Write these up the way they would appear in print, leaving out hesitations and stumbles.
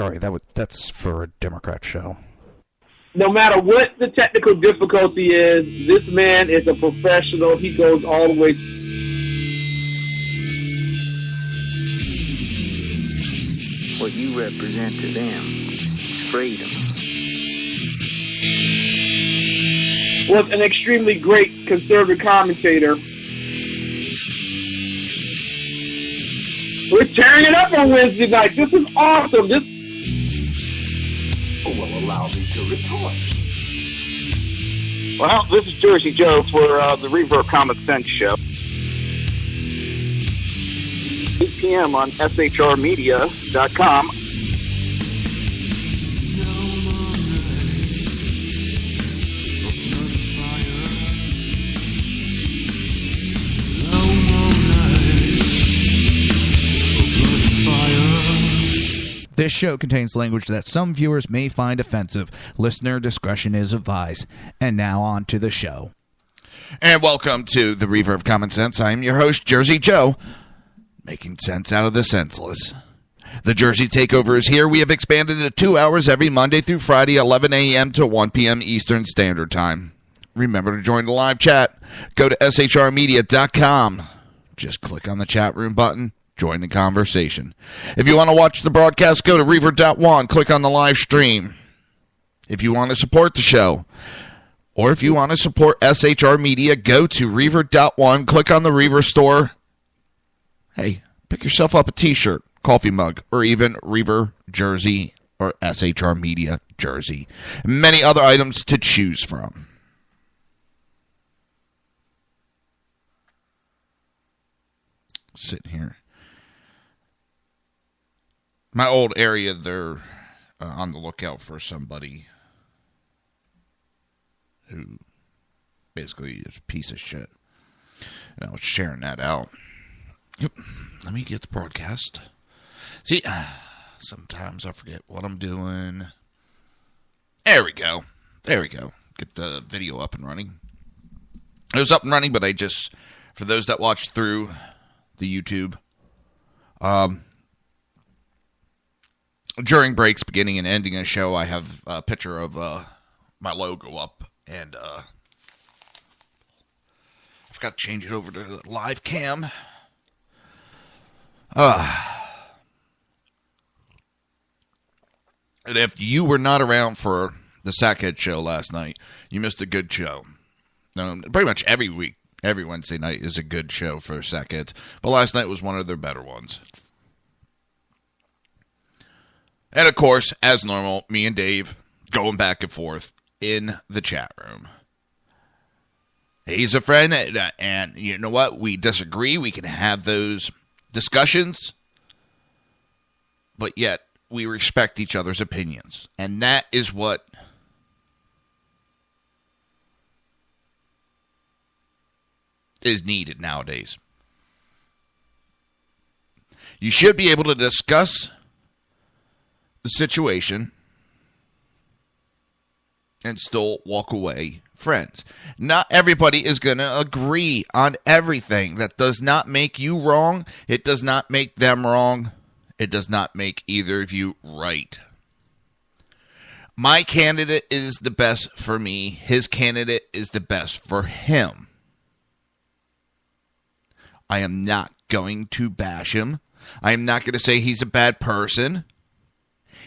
sorry, that's for a Democrat show. No matter what the technical difficulty is, this man is a professional. He goes all the way. What you represent to them is freedom. Was an extremely great conservative commentator. We're tearing it up on Wednesday night. This is awesome. This will allow me to retort. Well, this is Jersey Joe for the Reaver Common Sense Show. 8 p.m. on shrmedia.com. This show contains language that some viewers may find offensive. Listener discretion is advised. And now on to the show. And welcome to the Reaver of Common Sense. I'm your host, Jersey Joe, making sense out of the senseless. The Jersey Takeover is here. We have expanded to 2 hours every Monday through Friday, 11 a.m. to 1 p.m. Eastern Standard Time. Remember to join the live chat. Go to shrmedia.com. Just click on the chat room button. Join the conversation. If you want to watch the broadcast, go to Reaver.one. Click on the live stream. If you want to support the show, or if you want to support SHR Media, go to Reaver.one. Click on the Reaver store. Hey, pick yourself up a t-shirt, coffee mug, or even Reaver jersey or SHR Media jersey. Many other items to choose from. Sitting here. My old area, they're on the lookout for somebody who basically is a piece of shit. And I was sharing that out. Yep. Let me get the broadcast. See, sometimes I forget what I'm doing. There we go. There we go. Get the video up and running. It was up and running, but I just, for those that watch through the YouTube, during breaks, beginning and ending a show, I have a picture of my logo up, and I forgot to change it over to live cam. And if you were not around for the Sackhead show last night, you missed a good show. Pretty much every week, every Wednesday night is a good show for Sackheads, but last night was one of their better ones. And, of course, as normal, me and Dave going back and forth in the chat room. He's a friend, and you know what? We disagree. We can have those discussions, but yet we respect each other's opinions. And that is what is needed nowadays. You should be able to discuss the situation and still walk away friends. Not everybody is going to agree on everything. That does not make you wrong. It does not make them wrong. It does not make either of you right. My candidate is the best for me. His candidate is the best for him. I am not going to bash him. I am not going to say he's a bad person.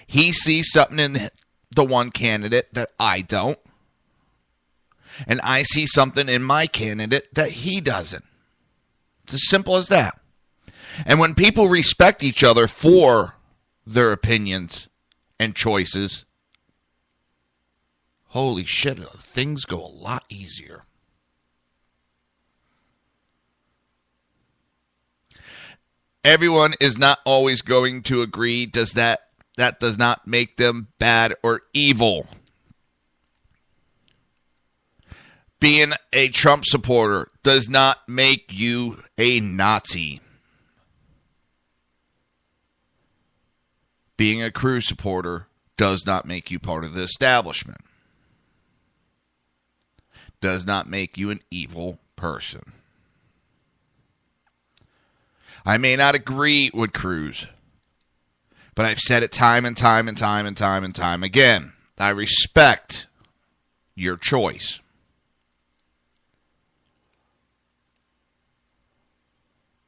He sees something in the one candidate that I don't. And I see something in my candidate that he doesn't. It's as simple as that. And when people respect each other for their opinions and choices, holy shit, things go a lot easier. Everyone is not always going to agree. That does not make them bad or evil. Being a Trump supporter does not make you a Nazi. Being a Cruz supporter does not make you part of the establishment. Does not make you an evil person. I may not agree with Cruz, But I've said it time and time and time and time and time again. I respect your choice.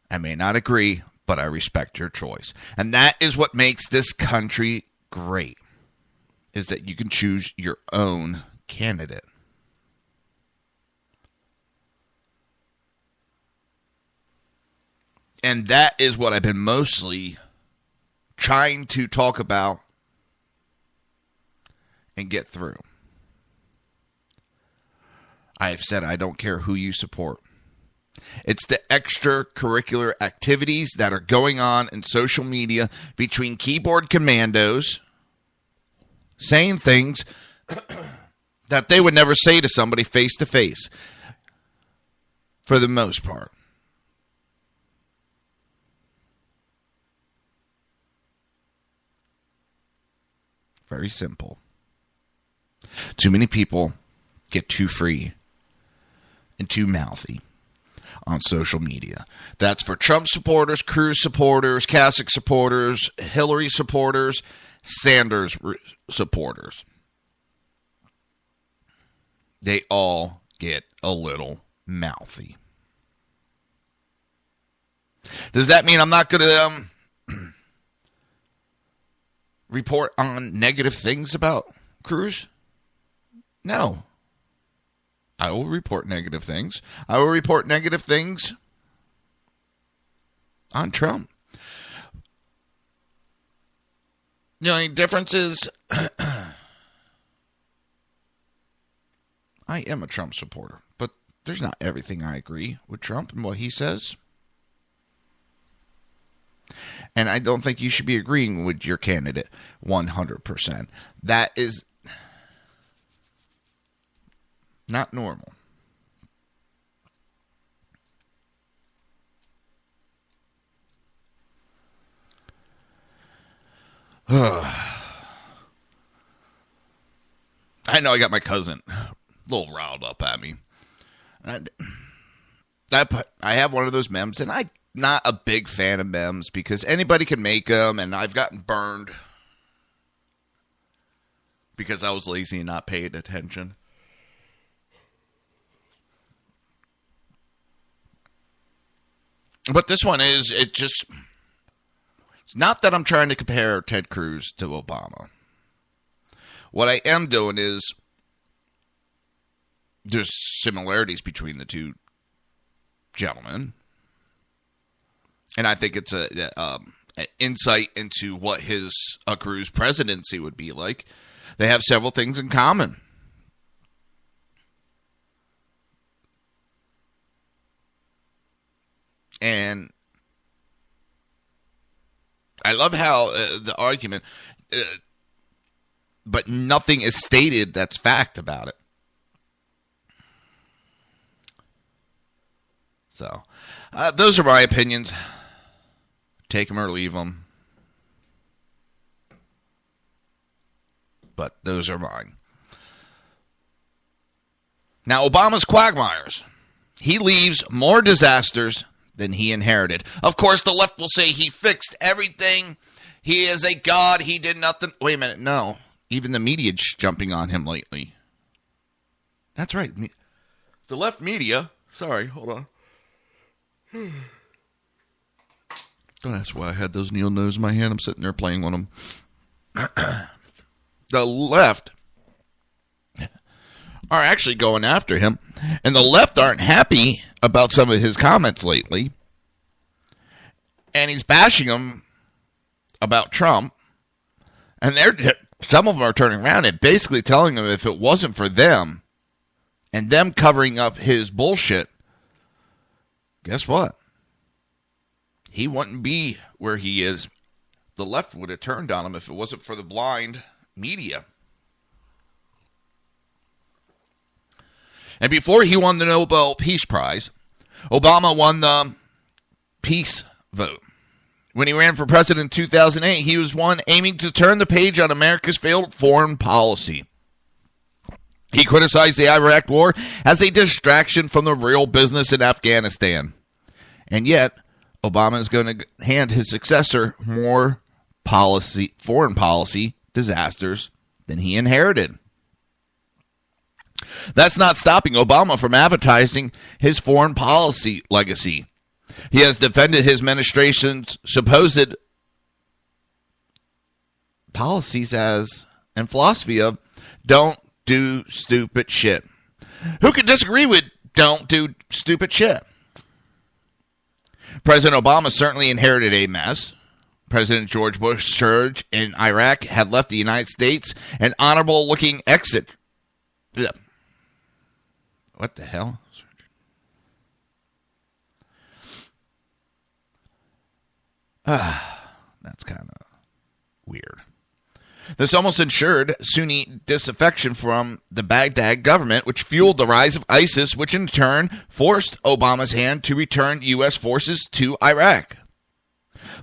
I may not agree, but I respect your choice. And that is what makes this country great, is that you can choose your own candidate. And that is what I've been mostly trying to talk about and get through. I have said I don't care who you support. It's the extracurricular activities that are going on in social media between keyboard commandos saying things that they would never say to somebody face to face, for the most part. Very simple. Too many people get too free and too mouthy on social media. That's for Trump supporters, Cruz supporters, Kasich supporters, Hillary supporters, Sanders supporters. They all get a little mouthy. Does that mean I'm not going to report on negative things about Cruz? No. I will report negative things. I will report negative things on Trump. The only difference is I am a Trump supporter, but there's not everything I agree with Trump and what he says. And I don't think you should be agreeing with your candidate 100%. That is not normal. I know I got my cousin a little riled up at me. I have one of those memes, and I'm not a big fan of memes because anybody can make them, and I've gotten burned because I was lazy and not paid attention. But this one is, it's not that I'm trying to compare Ted Cruz to Obama. What I am doing is, there's similarities between the two gentlemen. And I think it's an insight into what a Cruz presidency would be like. They have several things in common. And I love how the argument, but nothing is stated that's fact about it. So, those are my opinions. Take them or leave them. But those are mine. Now, Obama's quagmires. He leaves more disasters than he inherited. Of course, the left will say he fixed everything. He is a god. He did nothing. Wait a minute. No. Even the media's jumping on him lately. That's right. The left media. Sorry, hold on. Don't ask why I had those Neil Knows in my hand. I'm sitting there playing with them. The left are actually going after him. And the left aren't happy about some of his comments lately. And he's bashing them about Trump. And some of them are turning around and basically telling him if it wasn't for them and them covering up his bullshit, guess what? He wouldn't be where he is. The left would have turned on him if it wasn't for the blind media. And before he won the Nobel Peace Prize, Obama won the peace vote. When he ran for president in 2008, he was one aiming to turn the page on America's failed foreign policy. He criticized the Iraq War as a distraction from the real business in Afghanistan. And yet, Obama is going to hand his successor more foreign policy disasters than he inherited. That's not stopping Obama from advertising his foreign policy legacy. He has defended his administration's supposed policies and philosophy of don't do stupid shit. Who could disagree with don't do stupid shit? President Obama certainly inherited a mess. President George Bush's surge in Iraq had left the United States an honorable-looking exit. What the hell? That's kind of weird. This almost ensured Sunni disaffection from the Baghdad government, which fueled the rise of ISIS, which in turn forced Obama's hand to return U.S. forces to Iraq.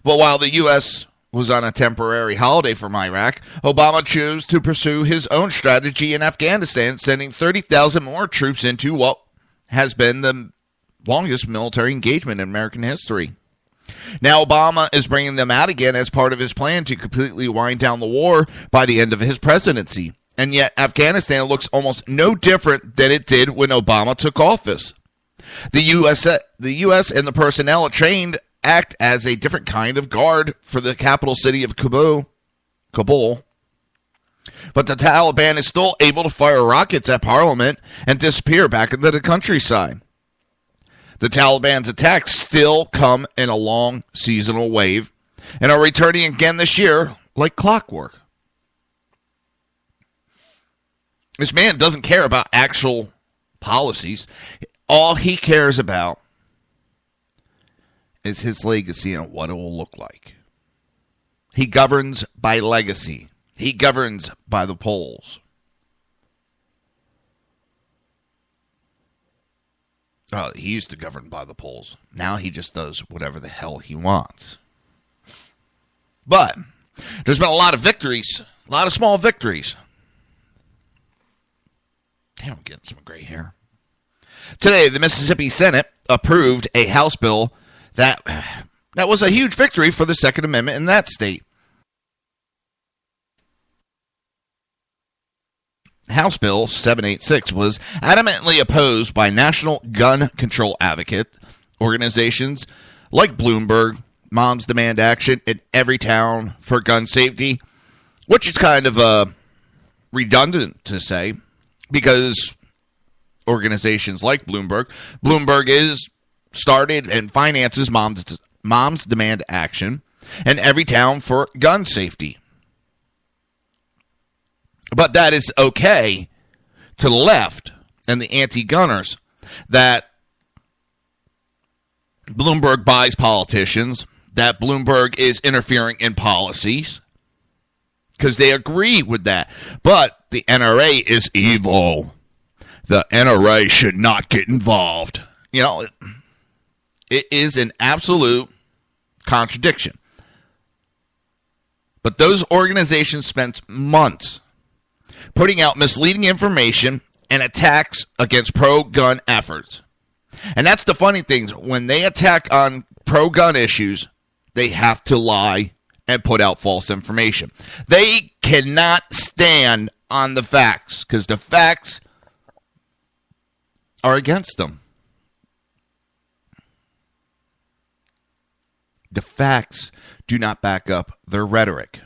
But while the U.S. was on a temporary holiday from Iraq, Obama chose to pursue his own strategy in Afghanistan, sending 30,000 more troops into what has been the longest military engagement in American history. Now Obama is bringing them out again as part of his plan to completely wind down the war by the end of his presidency. And yet Afghanistan looks almost no different than it did when Obama took office. The U.S. and the personnel trained act as a different kind of guard for the capital city of Kabul. But the Taliban is still able to fire rockets at Parliament and disappear back into the countryside. The Taliban's attacks still come in a long seasonal wave and are returning again this year like clockwork. This man doesn't care about actual policies. All he cares about is his legacy and what it will look like. He governs by legacy. He governs by the polls. He used to govern by the polls. Now he just does whatever the hell he wants. But there's been a lot of victories, a lot of small victories. Damn, I'm getting some gray hair. Today, the Mississippi Senate approved a House bill that was a huge victory for the Second Amendment in that state. House Bill 786 was adamantly opposed by national gun control advocate organizations like Bloomberg, Moms Demand Action, and Everytown for Gun Safety, which is kind of redundant to say because organizations like Bloomberg is started and finances Moms Demand Action and Everytown for Gun Safety. But that is okay to the left and the anti-gunners that Bloomberg buys politicians, that Bloomberg is interfering in policies, because they agree with that. But the NRA is evil. The NRA should not get involved. You know, it is an absolute contradiction. But those organizations spent months putting out misleading information and attacks against pro-gun efforts. And that's the funny thing. When they attack on pro-gun issues, they have to lie and put out false information. They cannot stand on the facts because the facts are against them. The facts do not back up their rhetoric.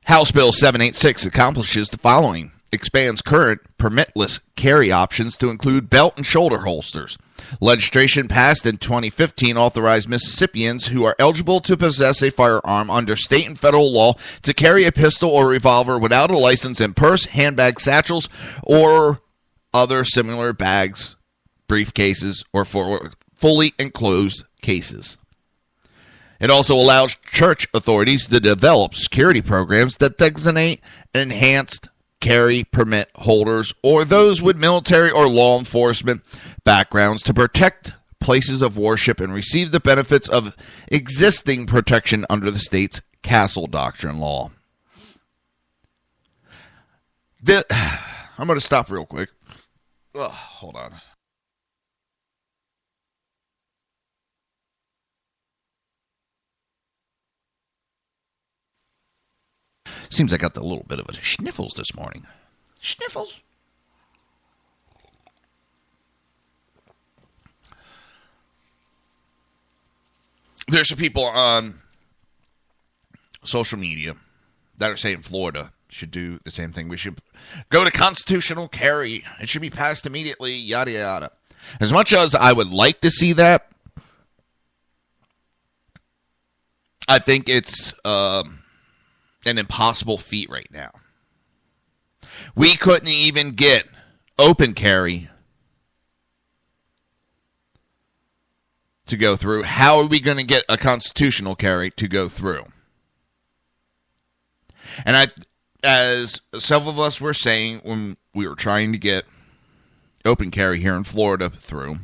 House Bill 786 accomplishes the following. Expands current permitless carry options to include belt and shoulder holsters. Legislation passed in 2015 authorized Mississippians who are eligible to possess a firearm under state and federal law to carry a pistol or revolver without a license in purse, handbag, satchels, or other similar bags, briefcases, or fully enclosed cases. It also allows church authorities to develop security programs that designate enhanced carry permit holders or those with military or law enforcement backgrounds to protect places of worship and receive the benefits of existing protection under the state's Castle Doctrine law. I'm going to stop real quick. Hold on. Seems I got a little bit of a sniffles this morning. Sniffles. There's some people on social media that are saying Florida should do the same thing. We should go to constitutional carry. It should be passed immediately, yada, yada. As much as I would like to see that, I think it's an impossible feat right now. We couldn't even get open carry to go through. How are we going to get a constitutional carry to go through? And as several of us were saying when we were trying to get open carry here in Florida through,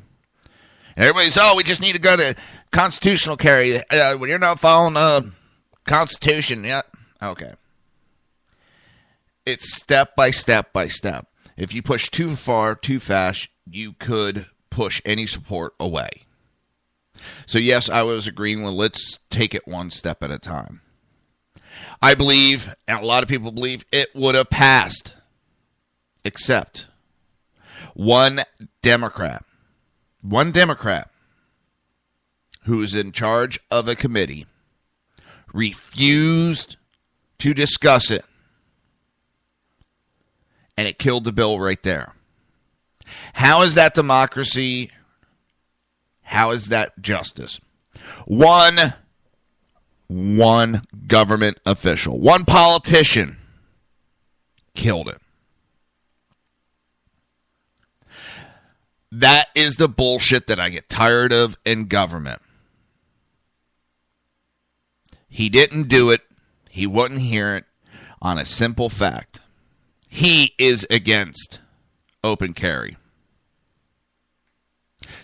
and everybody's, we just need to go to constitutional carry. When you're not following the Constitution, yeah, okay. It's step by step by step. If you push too far, too fast, you could push any support away. So yes, I was agreeing with let's take it one step at a time. I believe, and a lot of people believe, it would have passed, except one Democrat who's in charge of a committee refused to discuss it, and it killed the bill right there. How is that democracy? How is that justice? One government official, one politician killed it. That is the bullshit that I get tired of in government. He didn't do it. He wouldn't hear it on a simple fact. He is against open carry.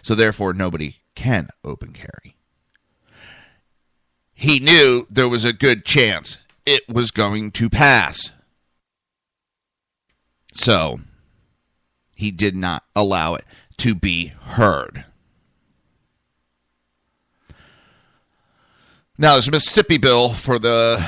So therefore, nobody can open carry. He knew there was a good chance it was going to pass. So he did not allow it to be heard. Now, there's a Mississippi bill for the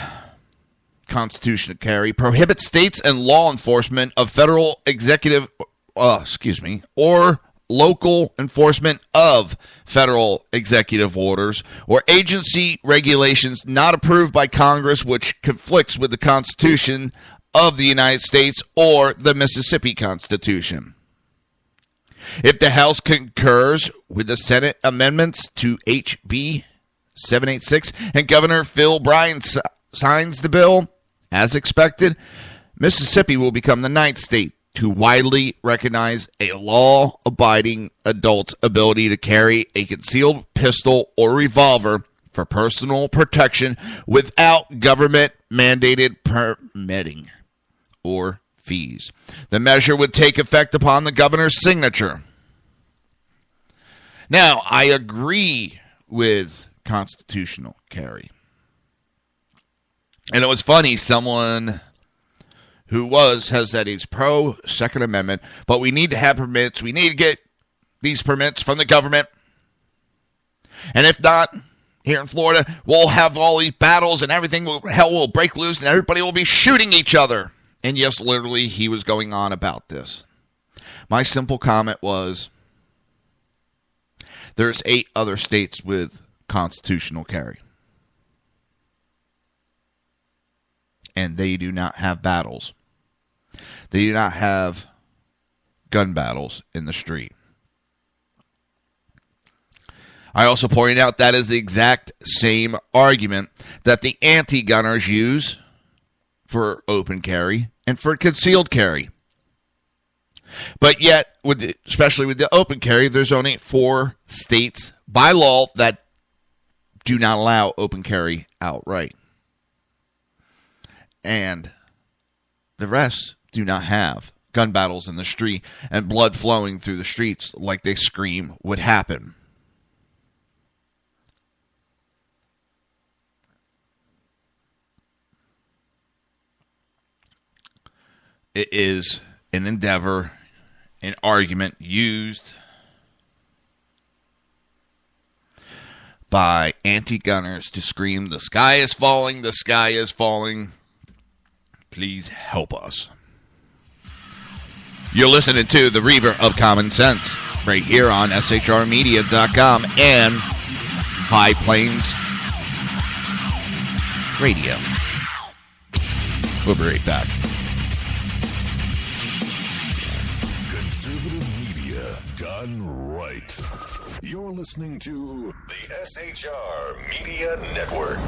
constitutional carry prohibits states and law enforcement of federal executive, or local enforcement of federal executive orders or agency regulations not approved by Congress which conflicts with the Constitution of the United States or the Mississippi Constitution. If the House concurs with the Senate amendments to H.B. 786 and Governor Phil Bryant signs the bill, as expected, Mississippi will become the 9th state to widely recognize a law-abiding adult's ability to carry a concealed pistol or revolver for personal protection without government-mandated permitting or fees. The measure would take effect upon the governor's signature. Now, I agree with constitutional carry. And it was funny, someone who has said he's pro-Second Amendment, but we need to have permits. We need to get these permits from the government. And if not, here in Florida, we'll have all these battles and everything. Hell will break loose and everybody will be shooting each other. And yes, literally, he was going on about this. My simple comment was, there's 8 other states with constitutional carry. And they do not have battles. They do not have gun battles in the street. I also pointed out that is the exact same argument that the anti-gunners use for open carry and for concealed carry. But yet, especially with the open carry, there's only 4 states by law that do not allow open carry outright. And the rest do not have gun battles in the street and blood flowing through the streets like they scream would happen. It is an endeavor, an argument used by anti-gunners to scream, the sky is falling, Please help us. You're listening to the Reaver of Common Sense right here on shrmedia.com and High Plains Radio. We'll be right back. Conservative media done right. You're listening to the SHR Media Network.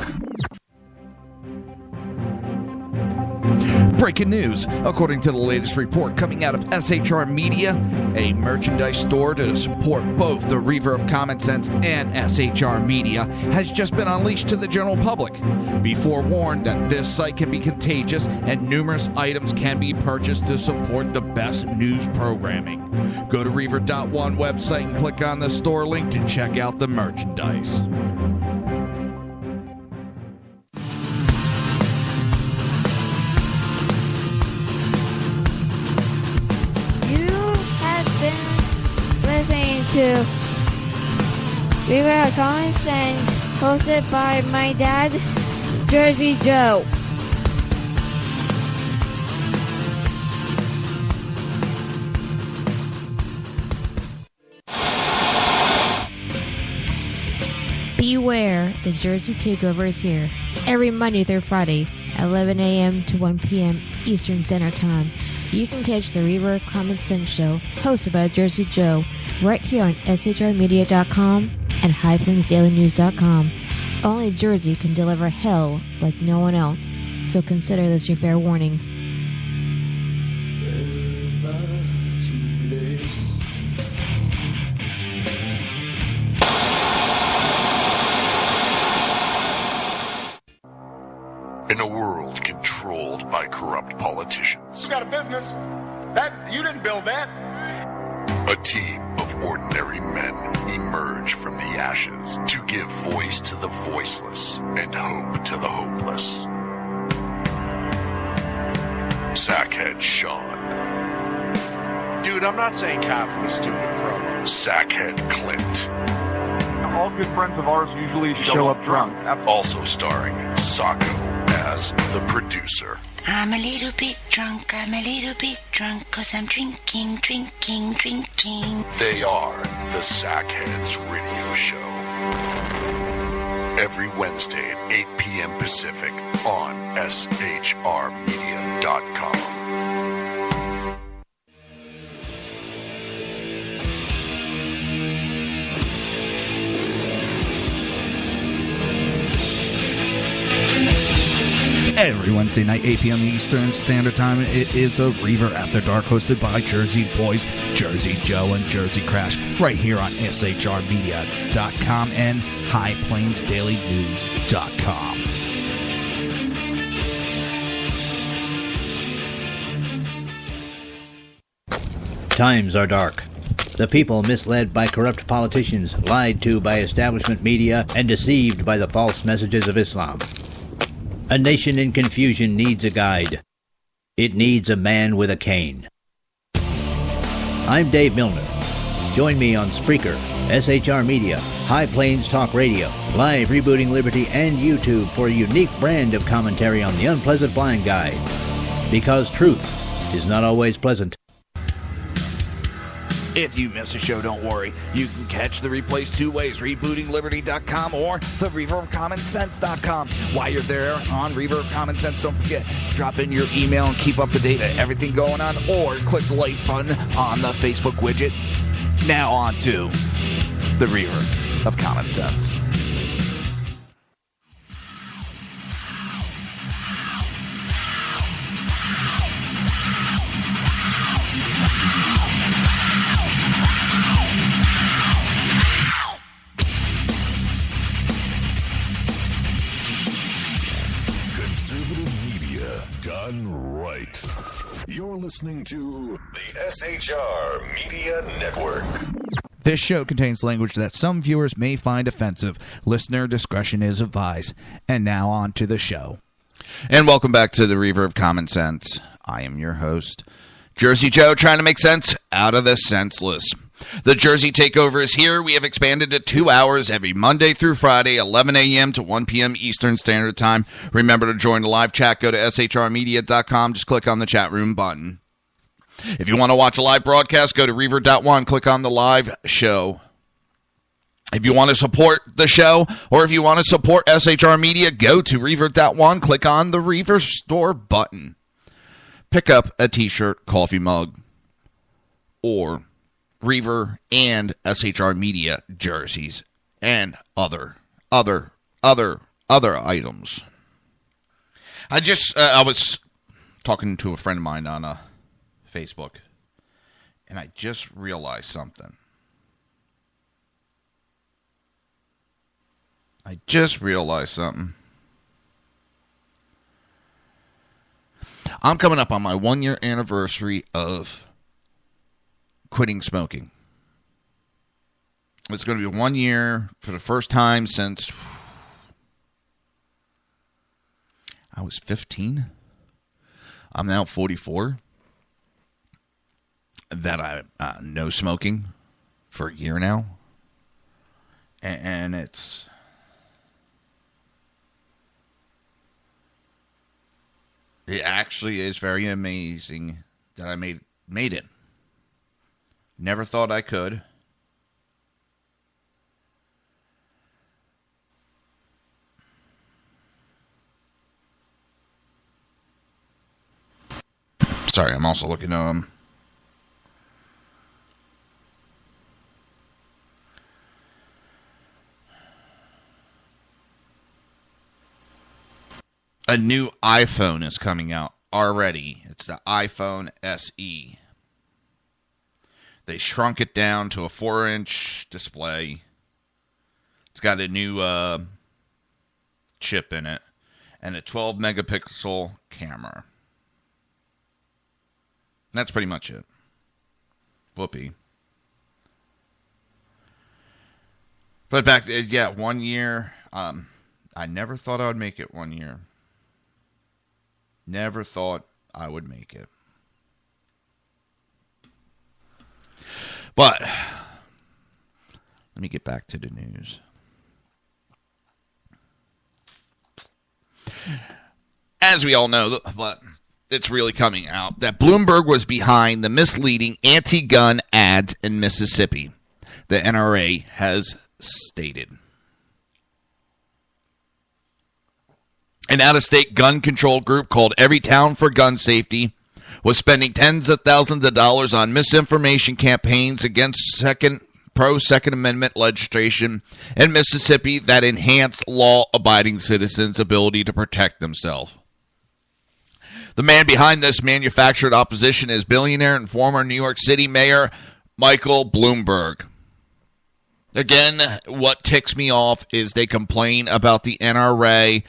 Breaking news. According to the latest report coming out of SHR Media, a merchandise store to support both the Reaver of Common Sense and SHR Media has just been unleashed to the general public. Be forewarned that this site can be contagious and numerous items can be purchased to support the best news programming. Go to Reaver.one website and click on the store link to check out the merchandise. To Reaver of Common Sense, hosted by my dad, Jersey Joe. Beware, the Jersey Takeover is here. Every Monday through Friday, 11 a.m. to 1 p.m. Eastern Standard Time. You can catch the Reaver of Common Sense show, hosted by Jersey Joe, right here on shrmedia.com and highplainsdailynews.com. Only Jersey can deliver hell like no one else, so consider this your fair warning. In a world controlled by corrupt politicians, You got a business. You didn't build that. a team of ordinary men emerge from the ashes to give voice to the voiceless and hope to the hopeless. Sackhead Sean. Dude, I'm not saying calf for the stupid pro. Sackhead Clint. All good friends of ours usually show up drunk. Also starring Sacco as the producer. I'm a little bit drunk, 'cause I'm drinking. They are the Sackheads Radio Show. Every Wednesday at 8 p.m. Pacific on shrmedia.com. Every Wednesday night, 8 p.m. Eastern Standard Time, it is the Reaver After Dark, hosted by Jersey Boys, Jersey Joe, and Jersey Crash, right here on shrmedia.com and highplainsdailynews.com. Times are dark. The people misled by corrupt politicians, lied to by establishment media, and deceived by the false messages of Islam. A nation in confusion needs a guide. It needs a man with a cane. I'm Dave Milner. Join me on Spreaker, SHR Media, High Plains Talk Radio, Live Rebooting Liberty, and YouTube for a unique brand of commentary on the unpleasant blind guide. Because truth is not always pleasant. If you miss a show, don't worry. You can catch the replays two ways, rebootingliberty.com or the reverofcommonsense.com. While you're there on Reaver of Common Sense, don't forget, drop in your email and keep up to date on everything going on, or click the like button on the Facebook widget. Now on to the Reaver of Common Sense. Done right. You're listening to the SHR Media Network. This show contains language that some viewers may find offensive. Listener discretion is advised. And now on to the show. And welcome back to the Reaver of Common Sense. I am your host, Jersey Joe, trying to make sense out of the senseless. The Jersey Takeover is here. We have expanded to 2 hours every Monday through Friday, 11 a.m. to 1 p.m. Eastern Standard Time. Remember to join the live chat. Go to shrmedia.com. Just click on the chat room button. If you want to watch a live broadcast, go to Reaver.one. Click on the live show. If you want to support the show, or if you want to support SHR Media, go to Reaver.one. Click on the Reaver Store button. Pick up a t-shirt, coffee mug, or Reaver and SHR Media jerseys and other items. I was talking to a friend of mine on Facebook, and I just realized something. I'm coming up on my 1-year anniversary of quitting smoking. It's going to be 1 year for the first time since I was 15. I'm now 44. That I no smoking for a year now. And it actually is very amazing that I made it. Never thought I could. Sorry, I'm also looking at a new iPhone is coming out already. It's the iPhone SE. They shrunk it down to a 4-inch display. It's got a new chip in it and a 12-megapixel camera. That's pretty much it. Whoopee. But 1 year. I never thought I would make it 1 year. Never thought I would make it. But let me get back to the news. As we all know, but it's really coming out that Bloomberg was behind the misleading anti-gun ads in Mississippi. The NRA has stated. An out-of-state gun control group called Everytown for Gun Safety was spending tens of thousands of dollars on misinformation campaigns against pro-Second Amendment legislation in Mississippi that enhanced law-abiding citizens' ability to protect themselves. The man behind this manufactured opposition is billionaire and former New York City Mayor Michael Bloomberg. Again, what ticks me off is they complain about the NRA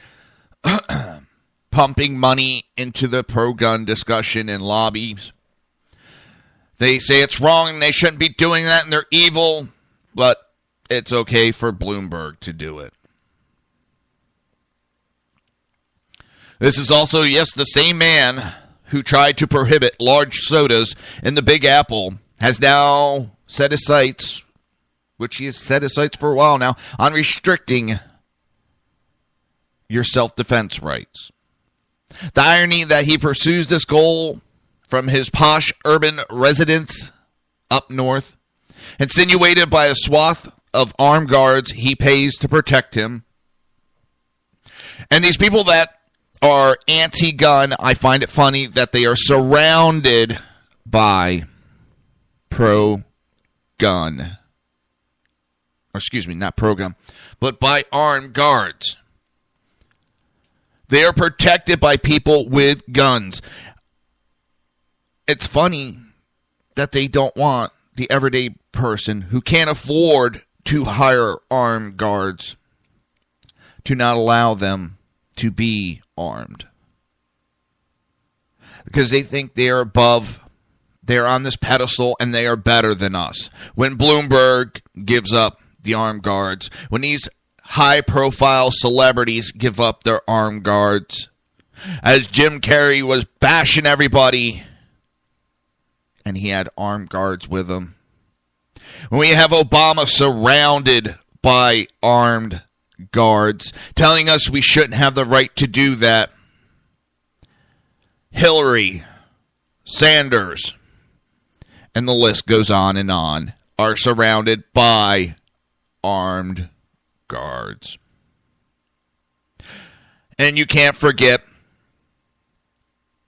pumping money into the pro-gun discussion in lobbies. They say it's wrong and they shouldn't be doing that and they're evil, but it's okay for Bloomberg to do it. This is also, yes, the same man who tried to prohibit large sodas in the Big Apple has now set his sights, which he has set his sights for a while now, on restricting your self-defense rights. The irony that he pursues this goal from his posh urban residence up north, insinuated by a swath of armed guards he pays to protect him. And these people that are anti-gun, I find it funny that they are surrounded by pro-gun. Excuse me, not pro-gun, but by armed guards. They are protected by people with guns. It's funny that they don't want the everyday person who can't afford to hire armed guards to not allow them to be armed. Because they think they are above, they're on this pedestal and they are better than us. When Bloomberg gives up the armed guards, when these high-profile celebrities give up their armed guards, as Jim Carrey was bashing everybody, and he had armed guards with him. When we have Obama surrounded by armed guards telling us we shouldn't have the right to do that. Hillary, Sanders, and the list goes on, are surrounded by armed guards. And you can't forget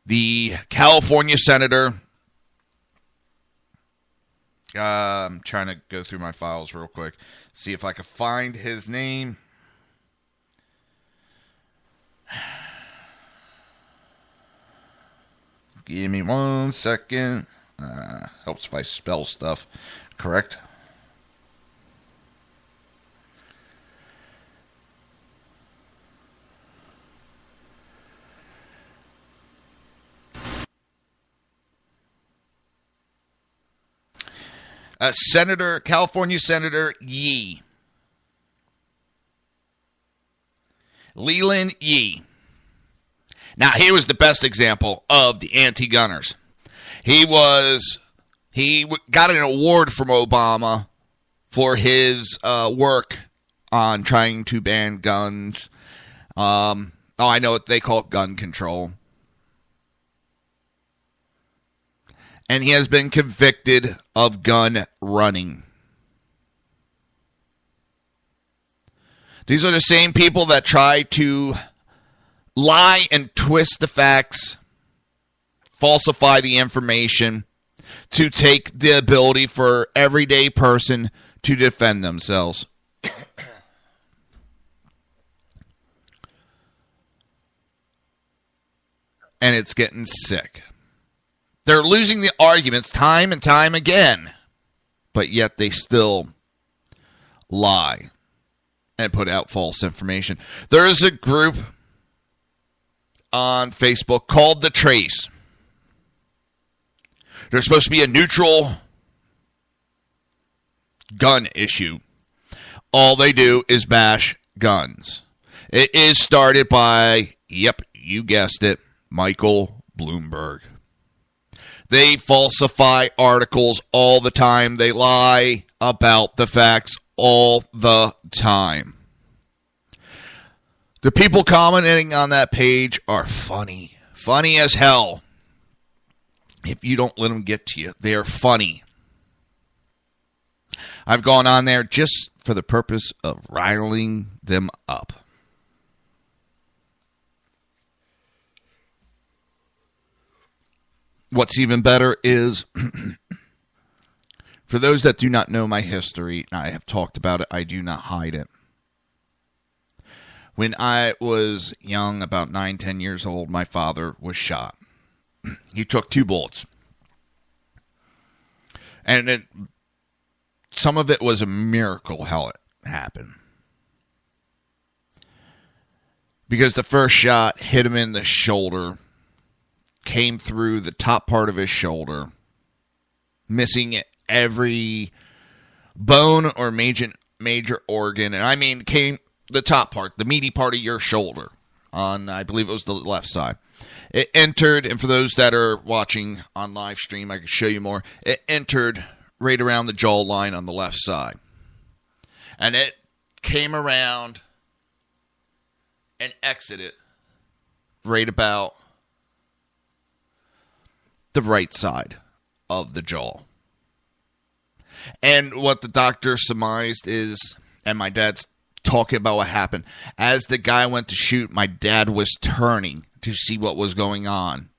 the California senator. I'm trying to go through my files real quick, see if I can find his name. Give me 1 second. Helps if I spell stuff correct. California Senator Yee. Leland Yee. Now, he was the best example of the anti-gunners. He got an award from Obama for his work on trying to ban guns. I know what they call it, gun control. And he has been convicted of gun running. These are the same people that try to lie and twist the facts, falsify the information, to take the ability for everyday person to defend themselves. And it's getting sick. They're losing the arguments time and time again, but yet they still lie and put out false information. There is a group on Facebook called The Trace. There's supposed to be a neutral gun issue. All they do is bash guns. It is started by, yep, you guessed it, Michael Bloomberg. They falsify articles all the time. They lie about the facts all the time. The people commenting on that page are funny. Funny as hell. If you don't let them get to you, they are funny. I've gone on there just for the purpose of riling them up. What's even better is, for those that do not know my history, I have talked about it, I do not hide it. When I was young, about 9-10 years old, my father was shot. He took 2 bullets. And some of it was a miracle how it happened. Because the first shot hit him in the shoulder, came through the top part of his shoulder, missing every bone or major organ. And I mean, came the top part, the meaty part of your shoulder on, I believe it was the left side. It entered, and for those that are watching on live stream, I can show you more. It entered right around the jawline on the left side. And it came around and exited right about the right side of the jaw. And what the doctor surmised is, and my dad's talking about what happened, as the guy went to shoot, my dad was turning to see what was going on.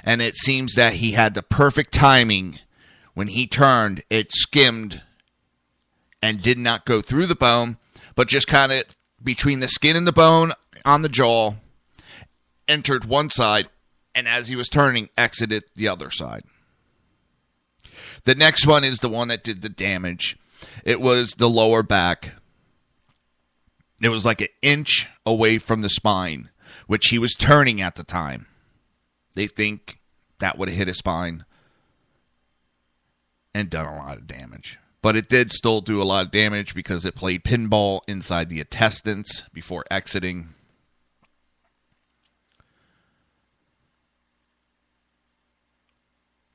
And it seems that he had the perfect timing. When he turned, it skimmed and did not go through the bone, but just kind of between the skin and the bone on the jaw, entered one side, and as he was turning, exited the other side. The next one is the one that did the damage. It was the lower back. It was like an inch away from the spine, which he was turning at the time. They think that would have hit his spine and done a lot of damage. But it did still do a lot of damage because it played pinball inside the intestines before exiting.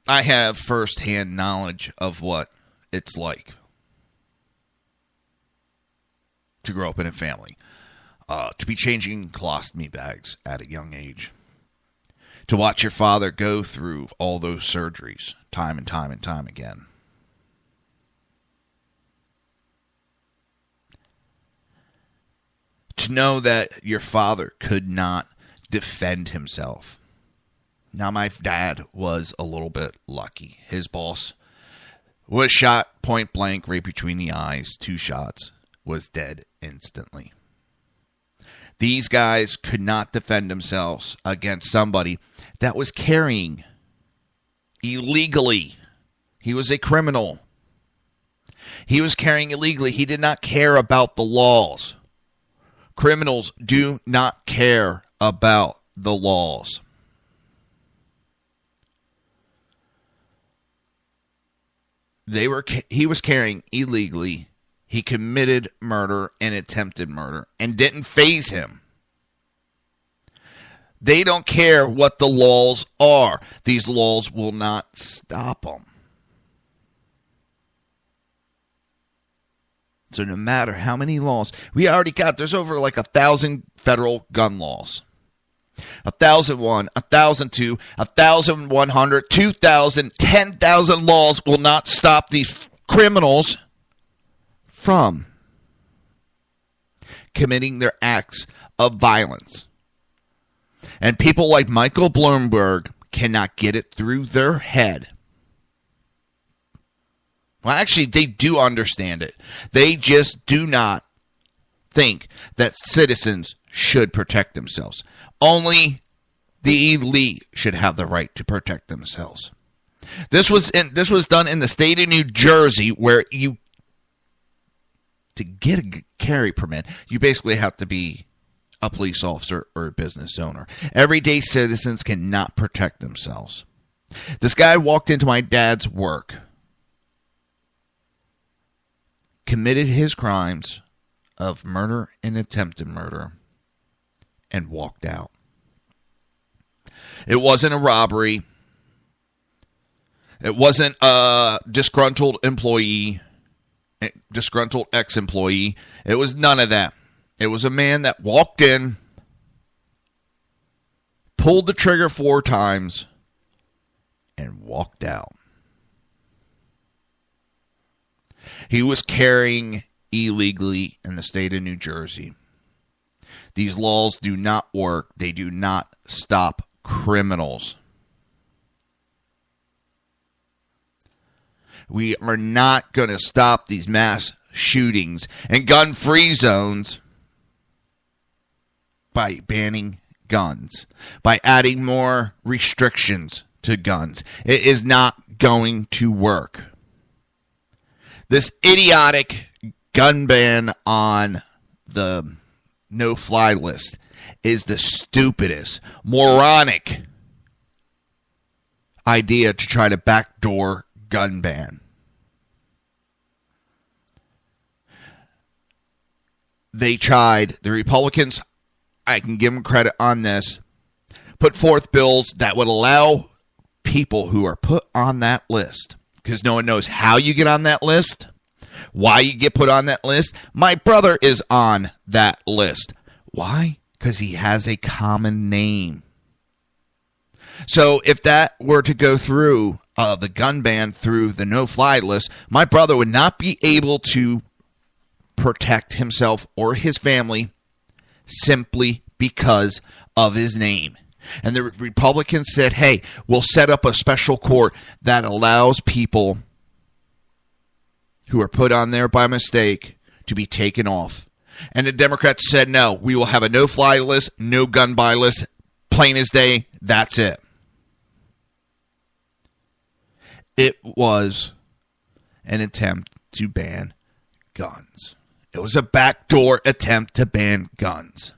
I have firsthand knowledge of what it's like to grow up in a family, to be changing colostomy bags at a young age, to watch your father go through all those surgeries time and time and time again. To know that your father could not defend himself. Now, my dad was a little bit lucky. His boss was shot point blank right between the eyes, 2 shots, was dead instantly. These guys could not defend themselves against somebody that was carrying illegally. He was a criminal. He was carrying illegally. He did not care about the laws. Criminals do not care about the laws. He was carrying illegally. He committed murder and attempted murder and didn't faze him. They don't care what the laws are. These laws will not stop them. So no matter how many laws, we already got, there's over like 1,000 federal gun laws. 1,001, 1,002, 1,100, 2,000, 10,000 laws will not stop these criminals from committing their acts of violence. And people like Michael Bloomberg cannot get it through their head. Well, actually, they do understand it. They just do not think that citizens should protect themselves. Only the elite should have the right to protect themselves. This was done in the state of New Jersey, where to get a carry permit, you basically have to be a police officer or a business owner. Everyday citizens cannot protect themselves. This guy walked into my dad's work, committed his crimes of murder and attempted murder, and walked out. It wasn't a robbery. It wasn't a disgruntled employee, disgruntled ex-employee. It was none of that. It was a man that walked in, pulled the trigger 4 times, and walked out. He was carrying illegally in the state of New Jersey. These laws do not work. They do not stop criminals. We are not going to stop these mass shootings and gun-free zones by banning guns, by adding more restrictions to guns. It is not going to work. This idiotic gun ban on the no-fly list is the stupidest, moronic idea to try to backdoor gun ban. They tried, the Republicans, I can give them credit on this, put forth bills that would allow people who are put on that list, because no one knows how you get on that list, why you get put on that list. My brother is on that list. Why? Because he has a common name. So if that were to go through the gun ban through the no-fly list, my brother would not be able to protect himself or his family simply because of his name. And the Republicans said, hey, we'll set up a special court that allows people who are put on there by mistake to be taken off. And the Democrats said, no, we will have a no-fly list, no gun buy list, plain as day, that's it. It was an attempt to ban guns. It was a backdoor attempt to ban guns.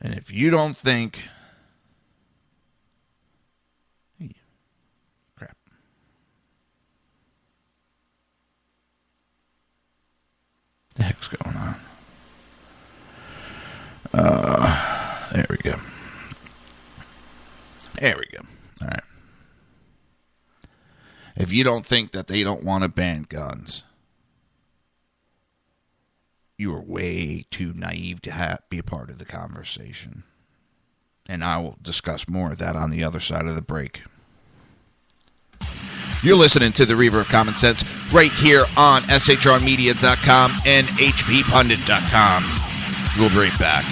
And if you don't think... Hey, crap. What the heck's going on? There we go. There we go. All right. If you don't think that they don't want to ban guns, you are way too naive to be a part of the conversation. And I will discuss more of that on the other side of the break. You're listening to the Reaver of Common Sense right here on shrmedia.com and hppundit.com. We'll be right back.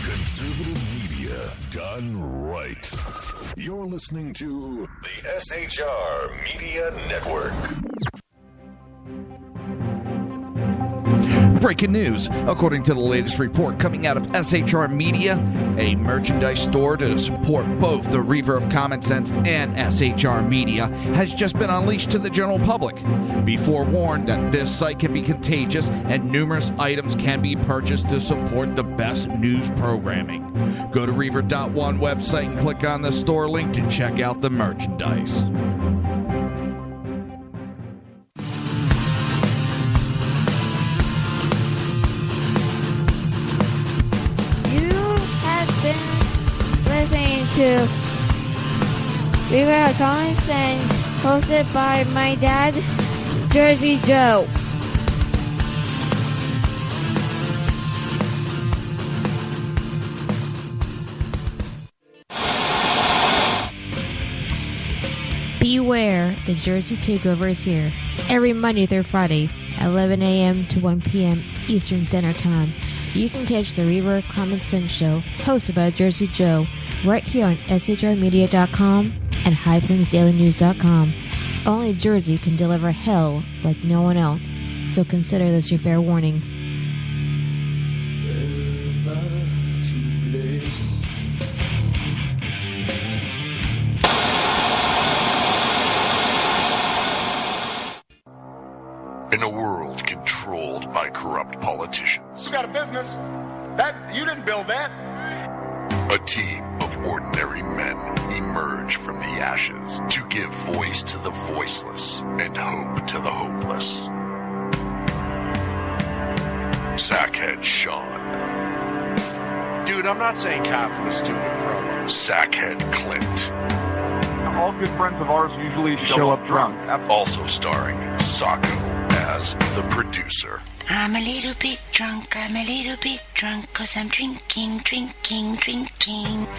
Conservative media done right. You're listening to the SHR Media Network. Breaking news. According to the latest report coming out of SHR Media, a merchandise store to support both the Reaver of Common Sense and SHR Media has just been unleashed to the general public. Be forewarned that this site can be contagious and numerous items can be purchased to support the best news programming. Go to Reaver.one website and click on the store link to check out the merchandise. Listening to Reaver of Common Sense, hosted by my dad, Jersey Joe. Beware, the Jersey Takeover is here. Every Monday through Friday, 11 a.m. to 1 p.m. Eastern Standard Time. You can catch the Reaver of Common Sense show, hosted by Jersey Joe, right here on shrmedia.com and highplainsdailynews.com. Only Jersey can deliver hell like no one else, so consider this your fair warning. In a world controlled by corrupt politicians, You got a business. That you didn't build that. a team of ordinary men emerge from the ashes to give voice to the voiceless and hope to the hopeless. Sackhead Sean. Dude, I'm not saying cop for the stupid program. Sackhead Clint. All good friends of ours usually show up drunk. Also starring Sacco as the producer. I'm a little bit drunk, 'cause I'm drinking.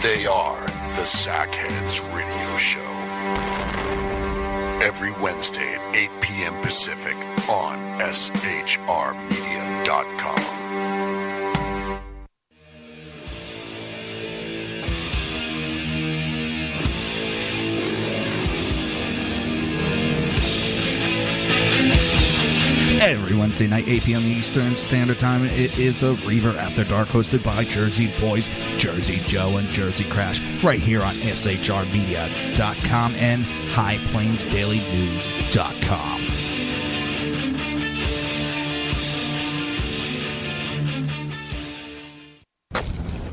They are the Sackheads Radio Show. Every Wednesday at 8 p.m. Pacific on shrmedia.com. Every Wednesday night, 8 p.m. Eastern Standard Time, it is the Reaver After Dark, hosted by Jersey Boys, Jersey Joe, and Jersey Crash, right here on shrmedia.com and highplainsdailynews.com.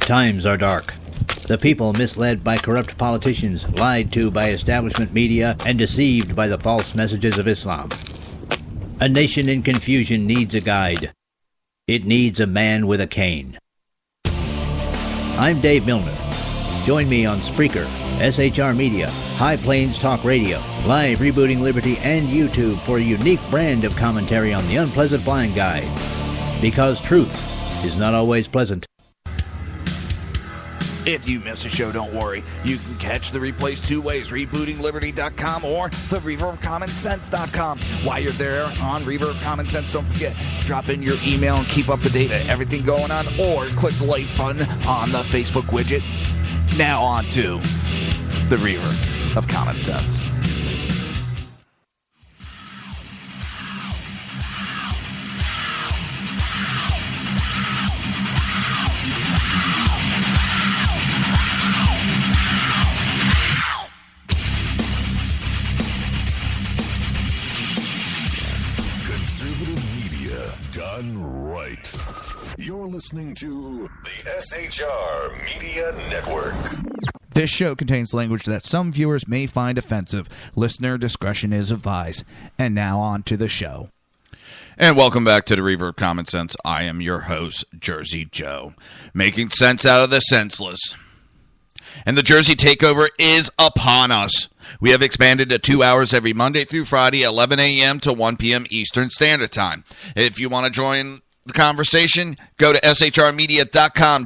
Times are dark. The people misled by corrupt politicians, lied to by establishment media, and deceived by the false messages of Islam. A nation in confusion needs a guide. It needs a man with a cane. I'm Dave Milner. Join me on Spreaker, SHR Media, High Plains Talk Radio, Live Rebooting Liberty, and YouTube for a unique brand of commentary on the unpleasant blind guide. Because truth is not always pleasant. If you miss a show, don't worry. You can catch the replays two ways, rebootingliberty.com or the reverofcommonsense.com. While you're there on Reaver of Common Sense, don't forget, drop in your email and keep up to date with everything going on, or click the like button on the Facebook widget. Now on to the Reaver of Common Sense. Done right. You're listening to the SHR Media Network. This show contains language that some viewers may find offensive. Listener discretion is advised. And now on to the show. And welcome back to the Reaver of Common Sense. I am your host, Jersey Joe, making sense out of the senseless. And the Jersey Takeover is upon us. We have expanded to 2 hours every Monday through Friday, 11 a.m. to 1 p.m. Eastern Standard Time. If you want to join the conversation, go to shrmedia.com.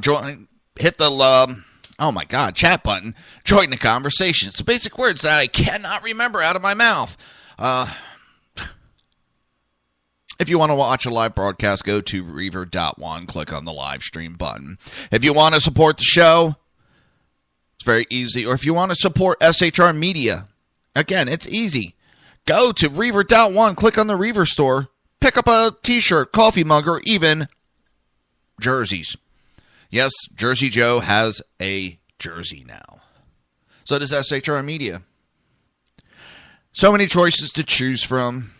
Hit the, chat button. Join the conversation. It's the basic words that I cannot remember out of my mouth. If you want to watch a live broadcast, go to Reaver.one, click on the live stream button. If you want to support the show, it's very easy. Or if you want to support SHR Media, again, it's easy. Go to Reaver.one, click on the Reaver store, pick up a t-shirt, coffee mug, or even jerseys. Yes, Jersey Joe has a jersey now. So does SHR Media. So many choices to choose from.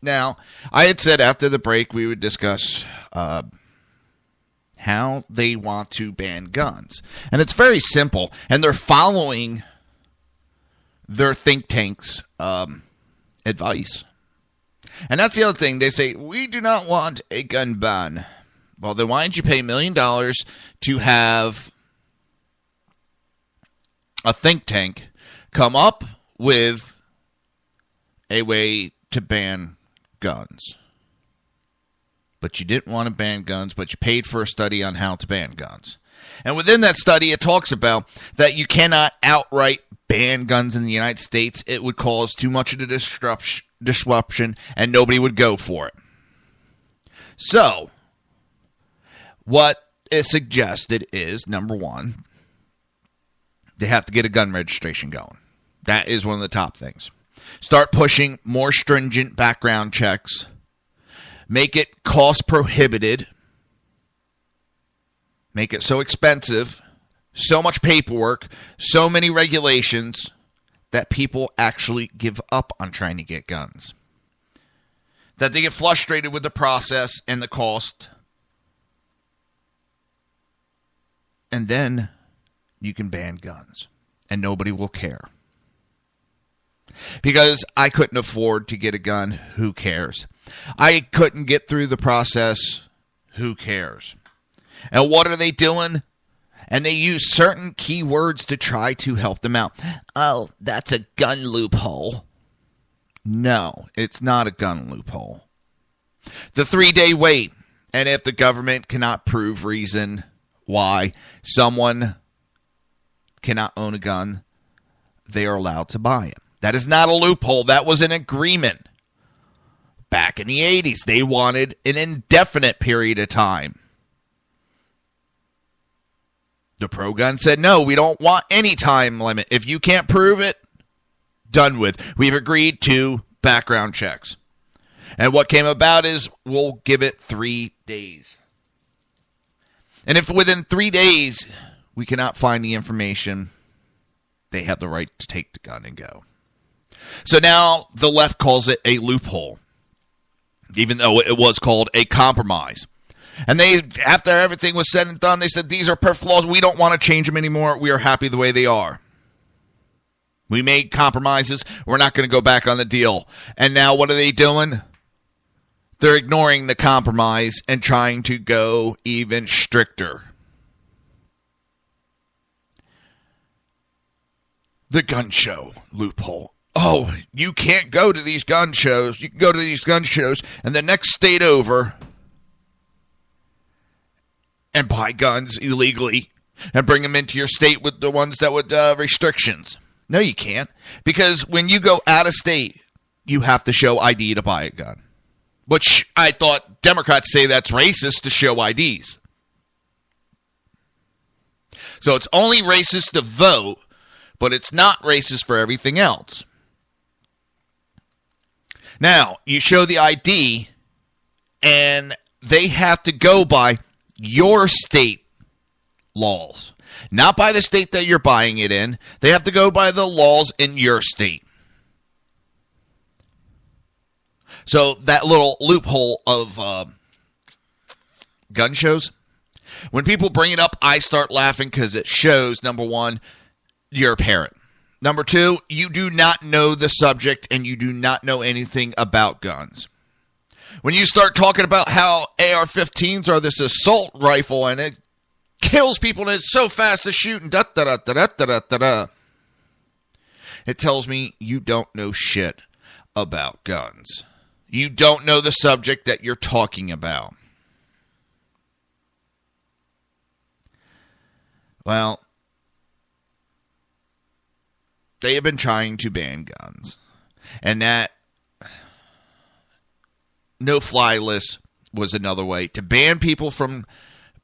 Now, I had said after the break we would discuss how they want to ban guns. And it's very simple. And they're following their think tank's advice. And that's the other thing. They say, we do not want a gun ban. Well, then why don't you pay $1 million to have a think tank come up with a way to ban guns? But you didn't want to ban guns, but you paid for a study on how to ban guns. And within that study, it talks about that you cannot outright ban guns in the United States. It would cause too much of a disruption, and nobody would go for it. So, what is suggested is, number one, they have to get a gun registration going. That is one of the top things. Start pushing more stringent background checks. Make it cost prohibited. Make it so expensive, so much paperwork, so many regulations that people actually give up on trying to get guns. That they get frustrated with the process and the cost. And then you can ban guns. And nobody will care. Because I couldn't afford to get a gun. Who cares? I couldn't get through the process. Who cares? And what are they doing? And they use certain keywords to try to help them out. Oh, that's a gun loophole. No, it's not a gun loophole. The 3-day wait. And if the government cannot prove reason why someone cannot own a gun, they are allowed to buy it. That is not a loophole. That was an agreement. Back in the 80s, they wanted an indefinite period of time. The pro-gun said, no, we don't want any time limit. If you can't prove it, done with. We've agreed to background checks. And what came about is we'll give it 3 days. And if within 3 days we cannot find the information, they have the right to take the gun and go. So now the left calls it a loophole, even though it was called a compromise. And they, after everything was said and done, they said, these are perfect laws. We don't want to change them anymore. We are happy the way they are. We made compromises. We're not going to go back on the deal. And now what are they doing? They're ignoring the compromise and trying to go even stricter. The gun show loophole. Oh, you can't go to these gun shows. You can go to these gun shows in the next state over and buy guns illegally and bring them into your state with the ones that would restrictions. No, you can't. Because when you go out of state, you have to show ID to buy a gun. Which I thought Democrats say that's racist to show IDs. So it's only racist to vote, but it's not racist for everything else. Now, you show the ID, and they have to go by your state laws. Not by the state that you're buying it in. They have to go by the laws in your state. So that little loophole of gun shows, when people bring it up, I start laughing because it shows, number one, you're a parent. Number two, you do not know the subject and you do not know anything about guns. When you start talking about how AR-15s are this assault rifle and it kills people and it's so fast to shoot and da-da-da-da-da-da-da-da. It tells me you don't know shit about guns. You don't know the subject that you're talking about. Well, they have been trying to ban guns. And that no-fly list was another way to ban people from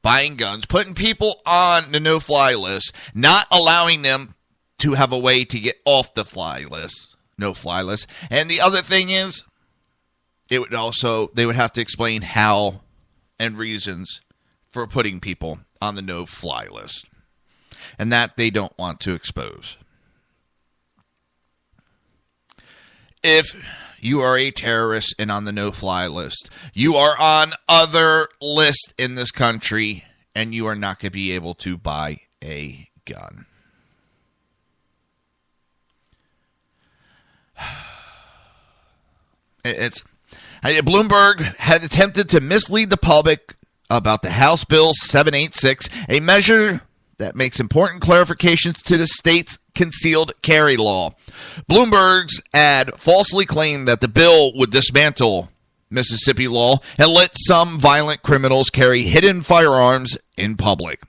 buying guns, putting people on the no-fly list, not allowing them to have a way to get off the no-fly list. And the other thing is, they would have to explain how and reasons for putting people on the no-fly list. And that they don't want to expose. If you are a terrorist and on the no-fly list, you are on other lists in this country, and you are not going to be able to buy a gun. Bloomberg had attempted to mislead the public about the House Bill 786, a measure that makes important clarifications to the state's concealed carry law. Bloomberg's ad falsely claimed that the bill would dismantle Mississippi law and let some violent criminals carry hidden firearms in public.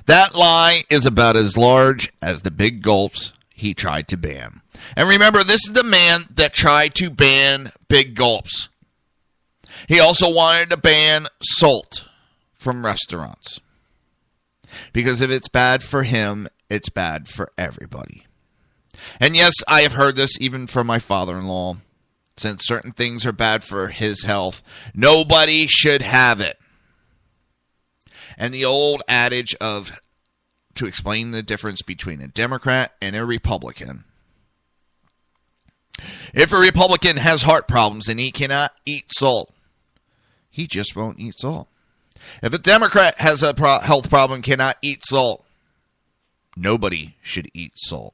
That lie is about as large as the big gulps he tried to ban. And remember, this is the man that tried to ban big gulps. He also wanted to ban salt from restaurants. Because if it's bad for him, it's bad for everybody. And yes, I have heard this even from my father-in-law. Since certain things are bad for his health, nobody should have it. And the old adage of, to explain the difference between a Democrat and a Republican. If a Republican has heart problems and he cannot eat salt, he just won't eat salt. If a Democrat has a health problem, cannot eat salt, nobody should eat salt.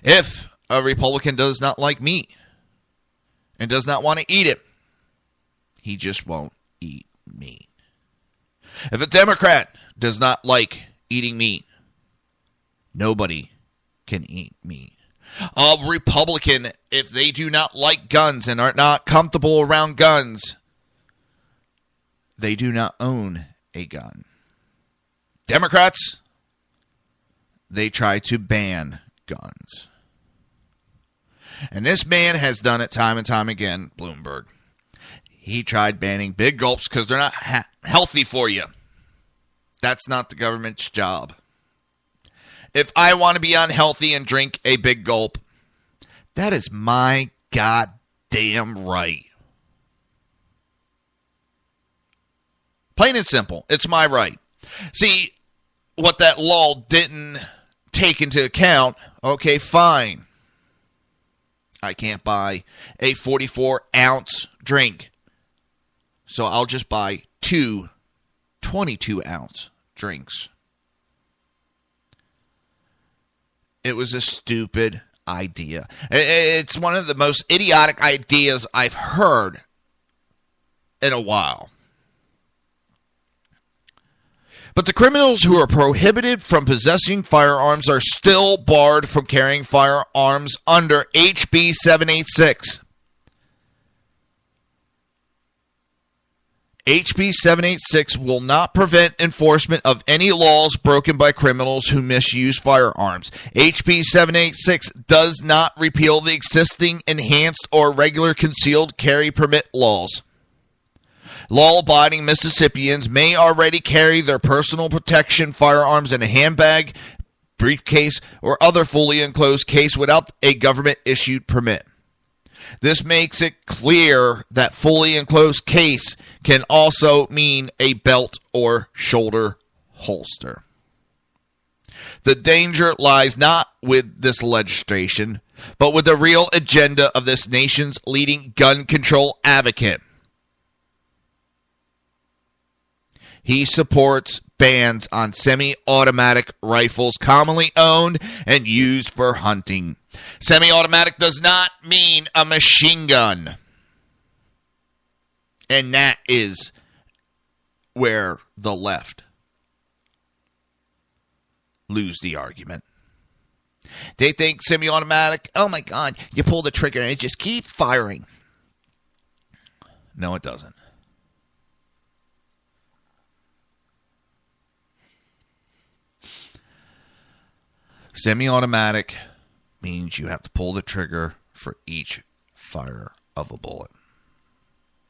If a Republican does not like meat and does not want to eat it, he just won't eat meat. If a Democrat does not like eating meat, nobody can eat meat. A Republican, if they do not like guns and are not comfortable around guns, they do not own a gun. Democrats, they try to ban guns. And this man has done it time and time again, Bloomberg. He tried banning big gulps because they're not healthy for you. That's not the government's job. If I want to be unhealthy and drink a big gulp, that is my goddamn right. Plain and simple. It's my right. See, what that law didn't take into account, okay, fine. I can't buy a 44-ounce drink. So I'll just buy 2 22-ounce drinks. It was a stupid idea. It's one of the most idiotic ideas I've heard in a while. But the criminals who are prohibited from possessing firearms are still barred from carrying firearms under HB 786. HB 786 will not prevent enforcement of any laws broken by criminals who misuse firearms. HB 786 does not repeal the existing enhanced or regular concealed carry permit laws. Law-abiding Mississippians may already carry their personal protection firearms in a handbag, briefcase, or other fully enclosed case without a government-issued permit. This makes it clear that fully enclosed case can also mean a belt or shoulder holster. The danger lies not with this legislation, but with the real agenda of this nation's leading gun control advocate. He supports bans on semi-automatic rifles commonly owned and used for hunting. Semi-automatic does not mean a machine gun. And that is where the left lose the argument. They think semi-automatic, oh my God, you pull the trigger and it just keeps firing. No, it doesn't. Semi-automatic means you have to pull the trigger for each fire of a bullet.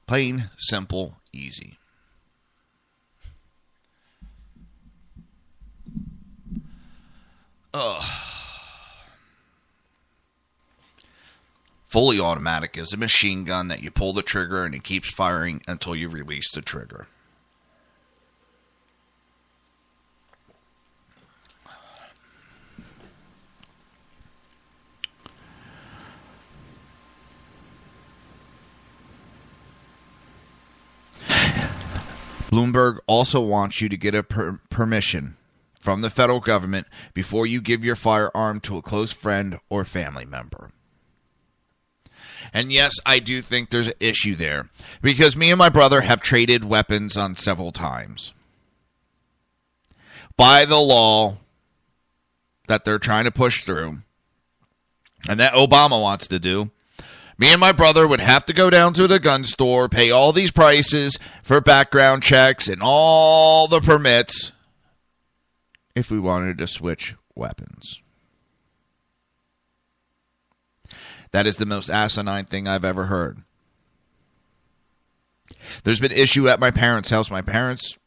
Plain, simple, easy. Fully automatic is a machine gun that you pull the trigger and it keeps firing until you release the trigger. Bloomberg also wants you to get a permission from the federal government before you give your firearm to a close friend or family member. And yes, I do think there's an issue there, because me and my brother have traded weapons on several times. By the law that they're trying to push through, and that Obama wants to do, me and my brother would have to go down to the gun store, pay all these prices for background checks and all the permits if we wanted to switch weapons. That is the most asinine thing I've ever heard. There's been issue at my parents' house. My parents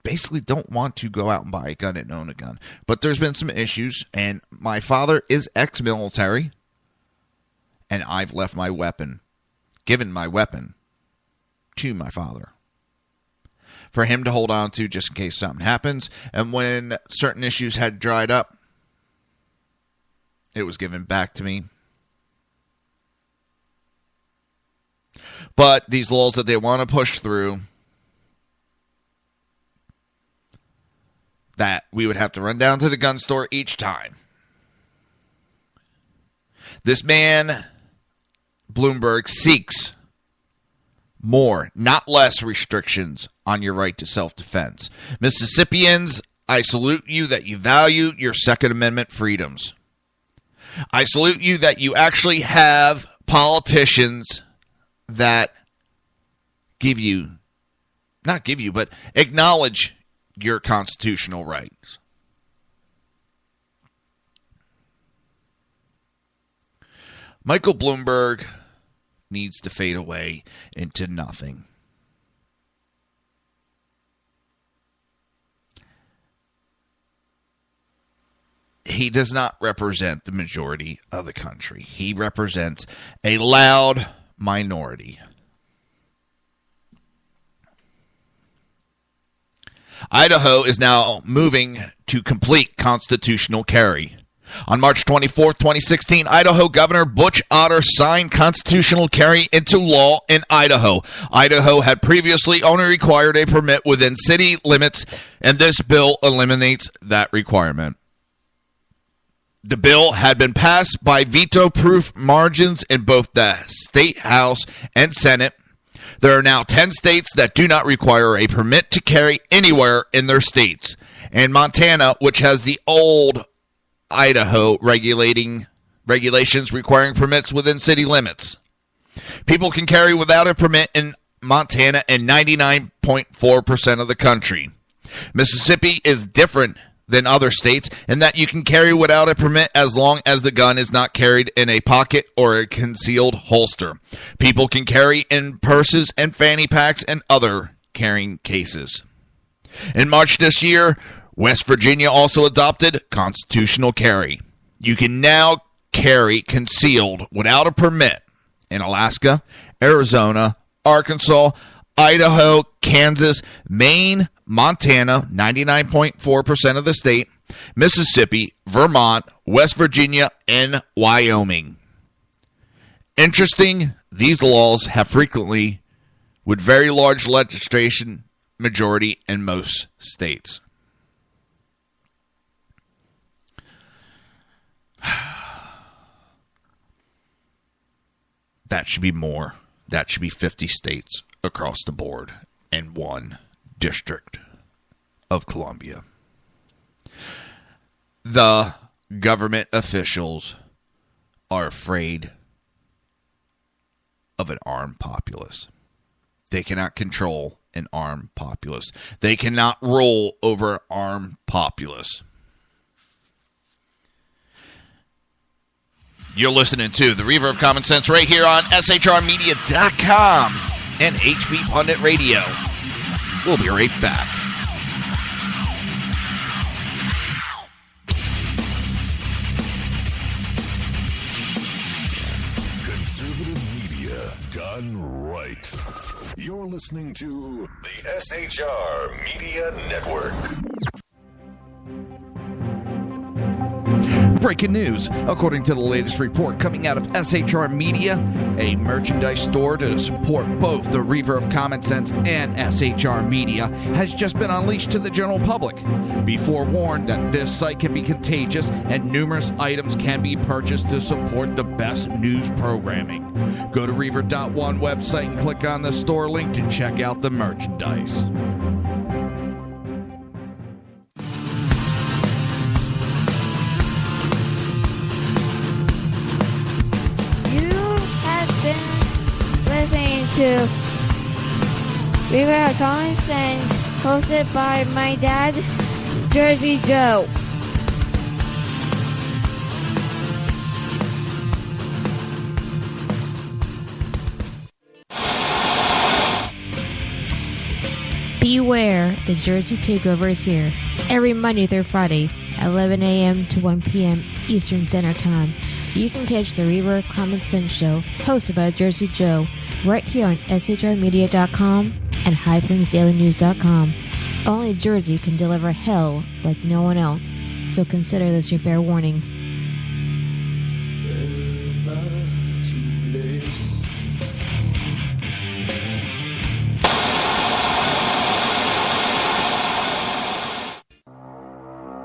basically don't want to go out and buy a gun and own a gun. But there's been some issues, and my father is ex-military, and I've left my weapon, given my weapon to my father for him to hold on to just in case something happens. And when certain issues had dried up, it was given back to me. But these laws that they want to push through, that we would have to run down to the gun store each time. This man, Bloomberg, seeks more, not less, restrictions on your right to self-defense. Mississippians, I salute you that you value your Second Amendment freedoms. I salute you that you actually have politicians that but acknowledge your constitutional rights. Michael Bloomberg needs to fade away into nothing. He does not represent the majority of the country. He represents a loud minority. Idaho is now moving to complete constitutional carry. On March 24, 2016, Idaho Governor Butch Otter signed constitutional carry into law in Idaho. Idaho had previously only required a permit within city limits, and this bill eliminates that requirement. The bill had been passed by veto-proof margins in both the State House and Senate. There are now 10 states that do not require a permit to carry anywhere in their states. And Montana, which has the old Idaho regulations requiring permits within city limits. People can carry without a permit in Montana and 99.4% of the country. Mississippi is different than other states in that you can carry without a permit as long as the gun is not carried in a pocket or a concealed holster. People can carry in purses and fanny packs and other carrying cases. In March this year, West Virginia also adopted constitutional carry. You can now carry concealed without a permit in Alaska, Arizona, Arkansas, Idaho, Kansas, Maine, Montana, 99.4% of the state, Mississippi, Vermont, West Virginia, and Wyoming. Interesting, these laws have frequently with very large legislation majority in most states. That should be more. That should be 50 states across the board and one District of Columbia. The government officials are afraid of an armed populace. They cannot control an armed populace. They cannot rule over an armed populace. You're listening to the Reaver of Common Sense right here on SHRmedia.com and HB Pundit Radio. We'll be right back. Conservative media done right. You're listening to the SHR Media Network. Breaking news. According to the latest report coming out of SHR Media, a merchandise store to support both the Reaver of Common Sense and SHR Media has just been unleashed to the general public. Be forewarned that this site can be contagious and numerous items can be purchased to support the best news programming. Go to Reaver.one website and click on the store link to check out the merchandise. Listening to Reaver of Common Sense, hosted by my dad, Jersey Joe. Beware, the Jersey Takeover is here. Every Monday through Friday, 11 a.m. to 1 p.m. Eastern Standard Time. You can catch the Reaver of Common Sense show, hosted by Jersey Joe, right here on SHRmedia.com and HighPlainsDailyNews.com. Only Jersey can deliver hell like no one else, so consider this your fair warning.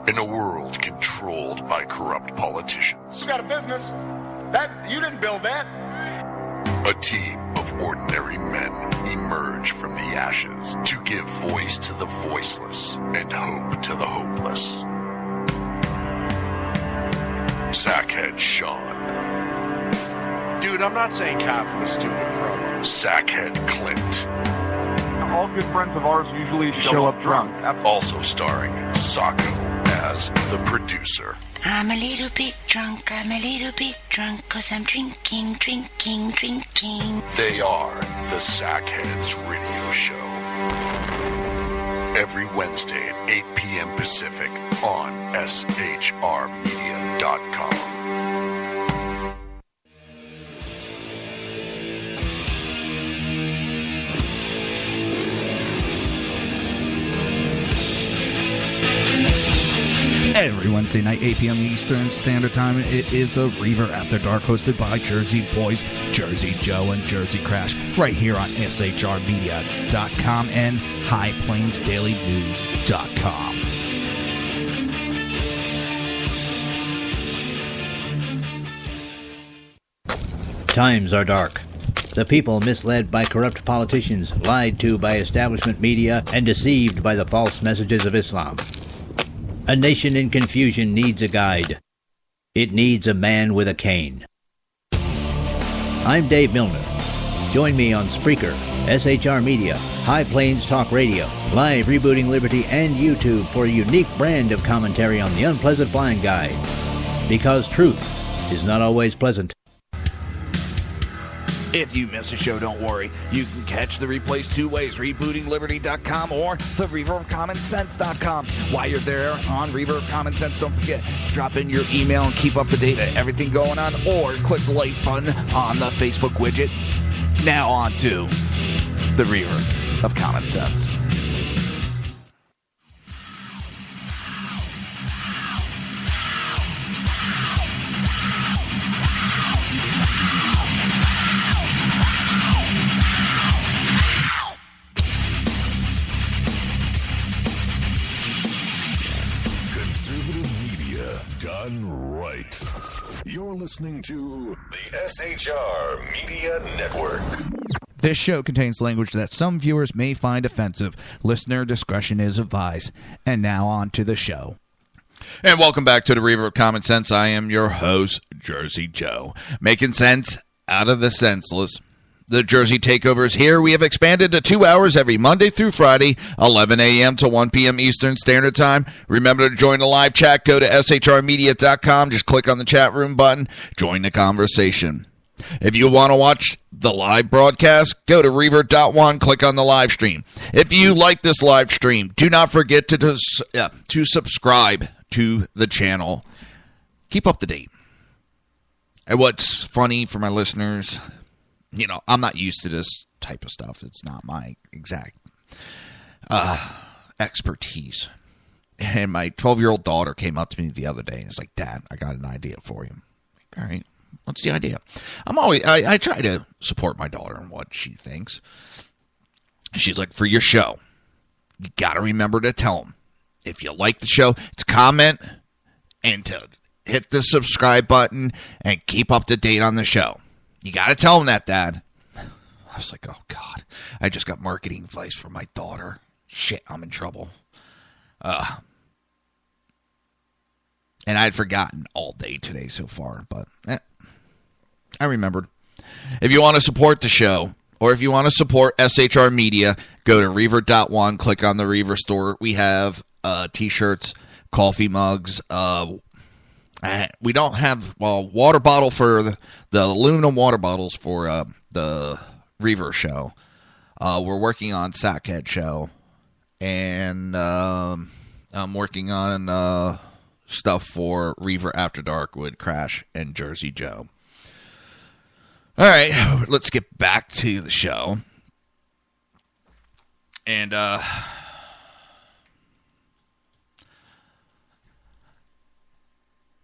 In a world controlled by corrupt politicians, You got a business. You didn't build that. a team of ordinary men emerge from the ashes to give voice to the voiceless and hope to the hopeless. Sackhead Sean. Dude, I'm not saying cough was stupid, bro. Sackhead Clint. All good friends of ours usually show up drunk. Also starring Sacco as the producer. I'm a little bit drunk, 'cause I'm drinking. They are the Sackheads Radio Show. Every Wednesday at 8 p.m. Pacific on SHRmedia.com. Every Wednesday night, 8 p.m. Eastern Standard Time, it is the Reaver After Dark, hosted by Jersey Boys, Jersey Joe, and Jersey Crash, right here on SHRmedia.com and HighPlainsDailyNews.com. Times are dark. The people misled by corrupt politicians, lied to by establishment media, and deceived by the false messages of Islam. A nation in confusion needs a guide. It needs a man with a cane. I'm Dave Milner. Join me on Spreaker, SHR Media, High Plains Talk Radio, Live Rebooting Liberty, and YouTube for a unique brand of commentary on the unpleasant blind guide. Because truth is not always pleasant. If you miss a show, don't worry. You can catch the replays two ways, rebootingliberty.com or the reverofcommonsense.com. While you're there on Reaver of Common Sense, don't forget, drop in your email and keep up to date with everything going on, or click the like button on the Facebook widget. Now on to the Reaver of Common Sense. Done right. You're listening to the SHR Media Network. This show contains language that some viewers may find offensive. Listener discretion is advised. And now on to the show. And welcome back to the Reaver of Common Sense. I am your host, Jersey Joe, making sense out of the senseless. The Jersey Takeover is here. We have expanded to 2 hours every Monday through Friday, 11 a.m. to 1 p.m. Eastern Standard Time. Remember to join the live chat. Go to shrmedia.com. Just click on the chat room button. Join the conversation. If you want to watch the live broadcast, go to Reaver.one, click on the live stream. If you like this live stream, do not forget to subscribe to the channel. Keep up to date. And what's funny for my listeners, I'm not used to this type of stuff. It's not my exact expertise. And my 12-year-old daughter came up to me the other day and is like, Dad, I got an idea for you. All right. What's the idea? I try to support my daughter in what she thinks. She's like, for your show, you got to remember to tell them, if you like the show, to comment and to hit the subscribe button and keep up to date on the show. You got to tell them that, Dad. I was like, oh, God. I just got marketing advice for my daughter. Shit, I'm in trouble. And I had forgotten all day today so far, but I remembered. If you want to support the show, or if you want to support SHR Media, go to Reaver.one, click on the Reaver store. We have T-shirts, coffee mugs. We don't have, water bottle for the aluminum water bottles for the Reaver show. We're working on Sackhead show. And I'm working on stuff for Reaver After Dark with Crash and Jersey Joe. All right, let's get back to the show. And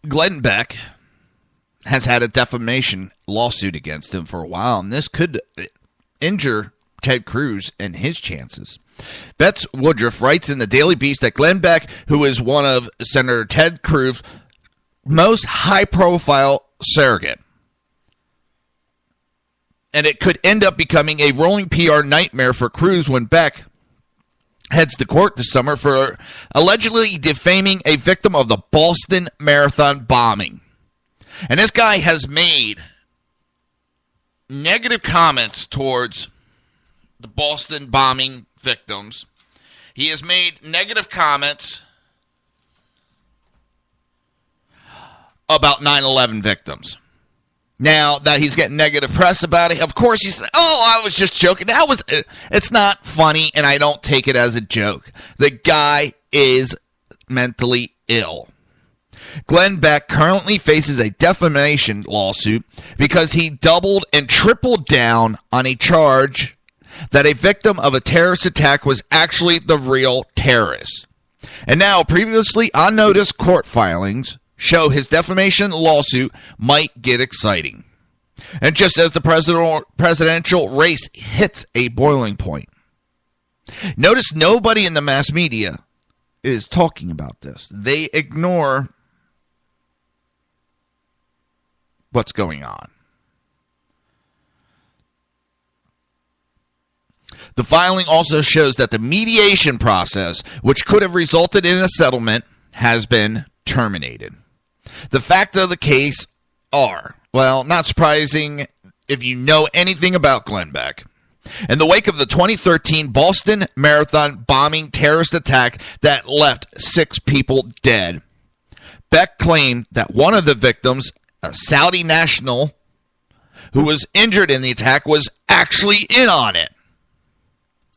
Glenn Beck has had a defamation lawsuit against him for a while, and this could injure Ted Cruz and his chances. Bets Woodruff writes in the Daily Beast that Glenn Beck, who is one of Senator Ted Cruz's most high-profile surrogate, and it could end up becoming a rolling PR nightmare for Cruz when Beck heads to court this summer for allegedly defaming a victim of the Boston Marathon bombing. And this guy has made negative comments towards the Boston bombing victims. He has made negative comments about 9/11 victims. Now that he's getting negative press about it, of course he said, I was just joking. It's not funny, and I don't take it as a joke. The guy is mentally ill. Glenn Beck currently faces a defamation lawsuit because he doubled and tripled down on a charge that a victim of a terrorist attack was actually the real terrorist. And now, previously unnoticed court filings show his defamation lawsuit might get exciting. And just as the presidential race hits a boiling point. Notice nobody in the mass media is talking about this. They ignore what's going on. The filing also shows that the mediation process, which could have resulted in a settlement, has been terminated. The fact of the case are, not surprising if you know anything about Glenn Beck. In the wake of the 2013 Boston Marathon bombing terrorist attack that left 6 people dead, Beck claimed that one of the victims, a Saudi national who was injured in the attack, was actually in on it.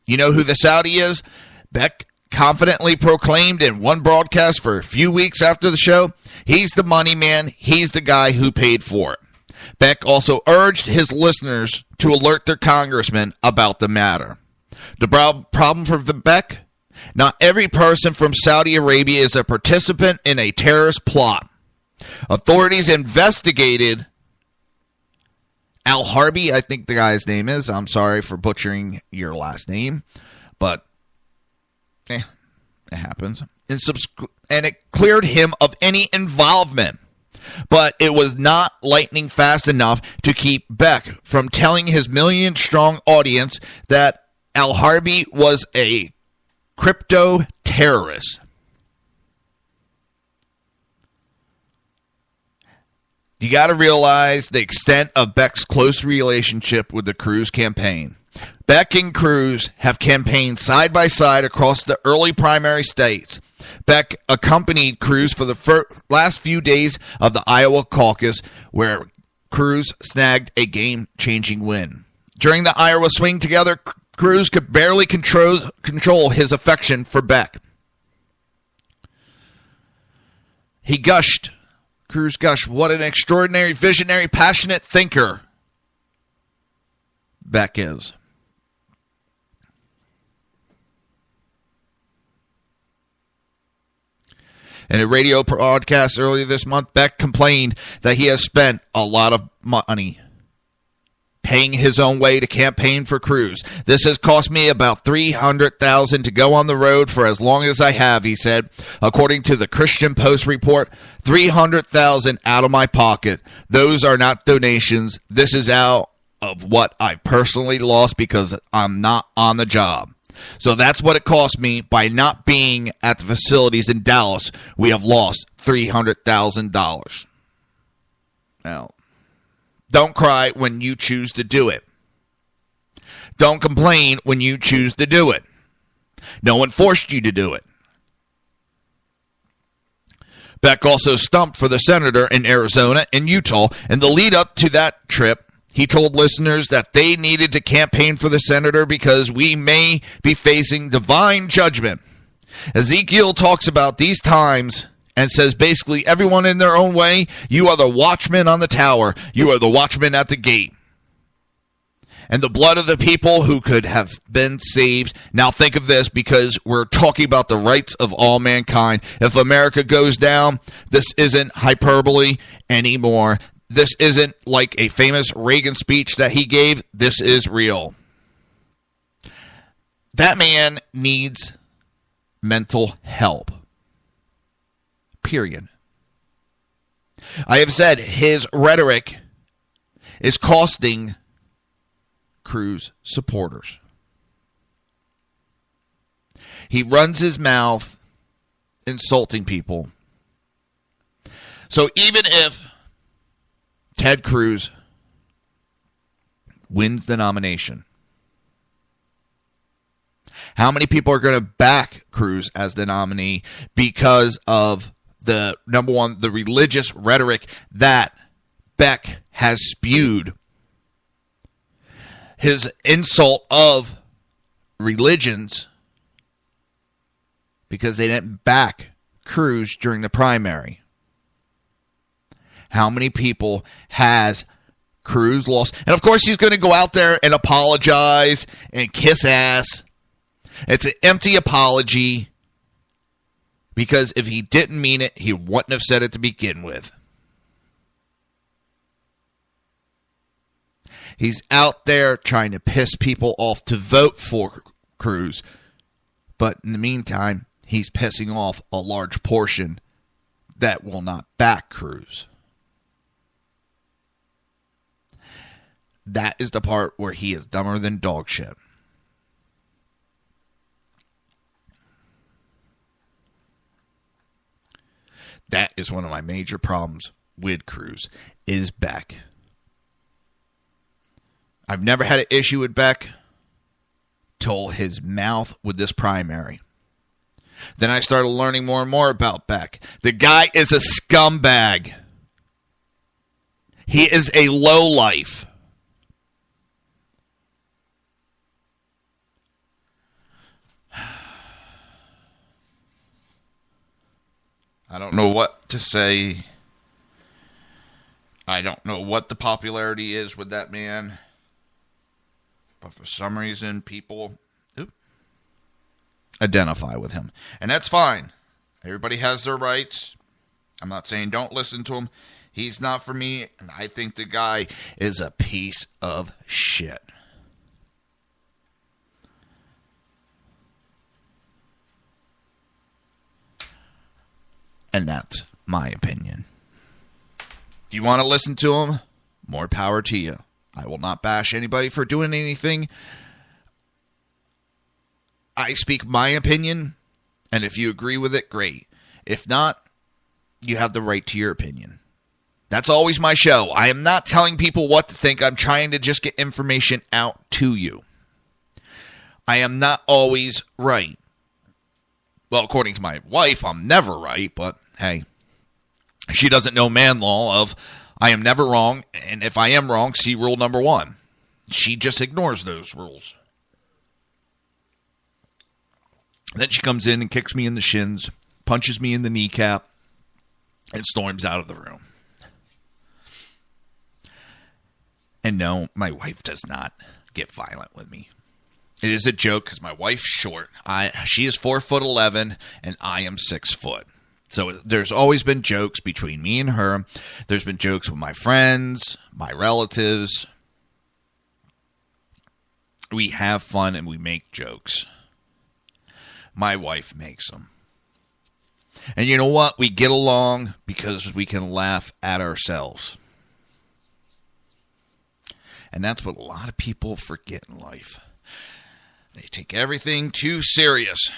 You know who the Saudi is? Beck confidently proclaimed in one broadcast for a few weeks after the show, he's the money man, he's the guy who paid for it. Beck also urged his listeners to alert their congressman about the matter. The problem for Beck? Not every person from Saudi Arabia is a participant in a terrorist plot. Authorities investigated Al-Harbi, I think the guy's name is. I'm sorry for butchering your last name, but it happens. And it cleared him of any involvement. but it was not lightning fast enough to keep Beck from telling his million-strong audience that Al-Harbi was a crypto terrorist. You got to realize the extent of Beck's close relationship with the Cruz campaign. Beck and Cruz have campaigned side by side across the early primary states. Beck accompanied Cruz for the last few days of the Iowa caucus, where Cruz snagged a game-changing win. During the Iowa swing together, Cruz could barely control his affection for Beck. He gushed. Cruz gushed, what an extraordinary, visionary, passionate thinker Beck is. In a radio broadcast earlier this month, Beck complained that he has spent a lot of money paying his own way to campaign for Cruz. This has cost me about $300,000 to go on the road for as long as I have, he said. According to the Christian Post report, $300,000 out of my pocket. Those are not donations. This is out of what I personally lost because I'm not on the job. So that's what it cost me by not being at the facilities in Dallas. We have lost $300,000. Now, don't cry when you choose to do it. Don't complain when you choose to do it. No one forced you to do it. Beck also stumped for the senator in Arizona and Utah. In the lead up to that trip, he told listeners that they needed to campaign for the senator because we may be facing divine judgment. Ezekiel talks about these times and says basically everyone in their own way, you are the watchman on the tower. You are the watchman at the gate. And the blood of the people who could have been saved. Now think of this, because we're talking about the rights of all mankind. If America goes down, this isn't hyperbole anymore. This isn't like a famous Reagan speech that he gave. This is real. That man needs mental help. Period. I have said his rhetoric is costing Cruz supporters. He runs his mouth insulting people. So even if Ted Cruz wins the nomination, how many people are going to back Cruz as the nominee because of the, number one, the religious rhetoric that Beck has spewed? His insult of religions because they didn't back Cruz during the primary. How many people has Cruz lost? And of course he's going to go out there and apologize and kiss ass. It's an empty apology, because if he didn't mean it, he wouldn't have said it to begin with. He's out there trying to piss people off to vote for Cruz. But in the meantime, he's pissing off a large portion that will not back Cruz. That is the part where he is dumber than dog shit. That is one of my major problems with Cruz, is Beck. I've never had an issue with Beck till his mouth with this primary. Then I started learning more and more about Beck. The guy is a scumbag. He is a lowlife. I don't know what to say. I don't know what the popularity is with that man. But for some reason, people identify with him. And that's fine. Everybody has their rights. I'm not saying don't listen to him. He's not for me. And I think the guy is a piece of shit. And that's my opinion. Do you want to listen to them? More power to you. I will not bash anybody for doing anything. I speak my opinion, and if you agree with it, great. If not, you have the right to your opinion. That's always my show. I am not telling people what to think. I'm trying to just get information out to you. I am not always right. Well, according to my wife, I'm never right, but hey, she doesn't know man law of I am never wrong, and if I am wrong, see rule number 1. She just ignores those rules. Then she comes in and kicks me in the shins, punches me in the kneecap, and storms out of the room. And no, my wife does not get violent with me. It is a joke because my wife's short. She is 4'11", and I am 6 foot. So there's always been jokes between me and her. There's been jokes with my friends, my relatives. We have fun and we make jokes. My wife makes them. And you know what? We get along because we can laugh at ourselves. And that's what a lot of people forget in life. They take everything too serious.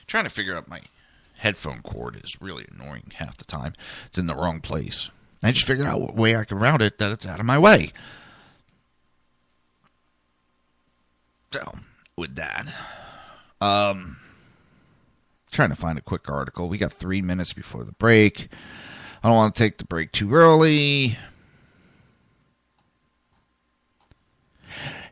Trying to figure out my headphone cord is really annoying half the time. It's in the wrong place. I just figured out what way I can route it that it's out of my way. So, with that, trying to find a quick article. We got 3 minutes before the break. I don't want to take the break too early.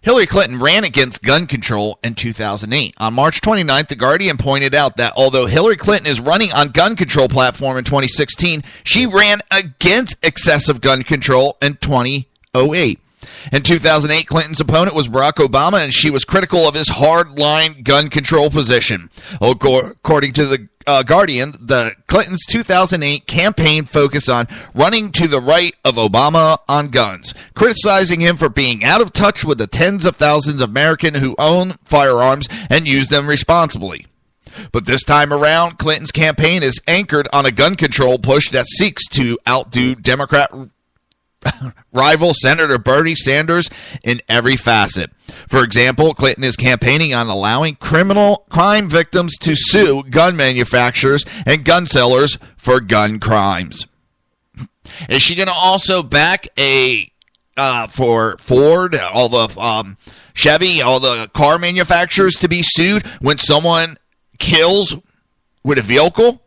Hillary Clinton ran against gun control in 2008. On March 29th, The Guardian pointed out that although Hillary Clinton is running on gun control platform in 2016, she ran against excessive gun control in 2008. In 2008, Clinton's opponent was Barack Obama, and she was critical of his hard-line gun control position. According to the Guardian, the Clinton's 2008 campaign focused on running to the right of Obama on guns, criticizing him for being out of touch with the tens of thousands of Americans who own firearms and use them responsibly. But this time around, Clinton's campaign is anchored on a gun control push that seeks to outdo Democrat rival Senator Bernie Sanders in every facet. For example, Clinton is campaigning on allowing crime victims to sue gun manufacturers and gun sellers for gun crimes. Is she going to also back for Ford, all the Chevy, all the car manufacturers to be sued when someone kills with a vehicle?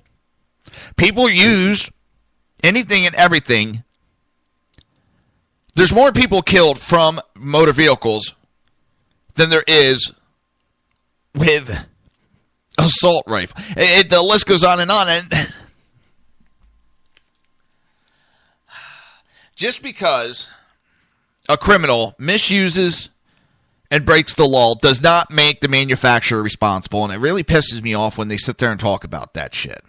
People use anything and everything. There's more people killed from motor vehicles than there is with assault rifle. The list goes on. And just because a criminal misuses and breaks the law does not make the manufacturer responsible. And it really pisses me off when they sit there and talk about that shit.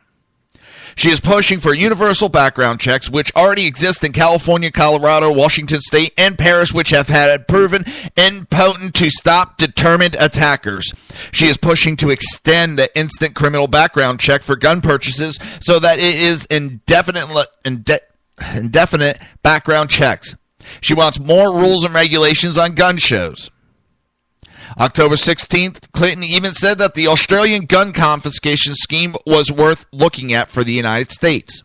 She is pushing for universal background checks, which already exist in California, Colorado, Washington State, and Paris, which have had proven impotent to stop determined attackers. She is pushing to extend the instant criminal background check for gun purchases so that it is indefinite background checks. She wants more rules and regulations on gun shows. October 16th, Clinton even said that the Australian gun confiscation scheme was worth looking at for the United States.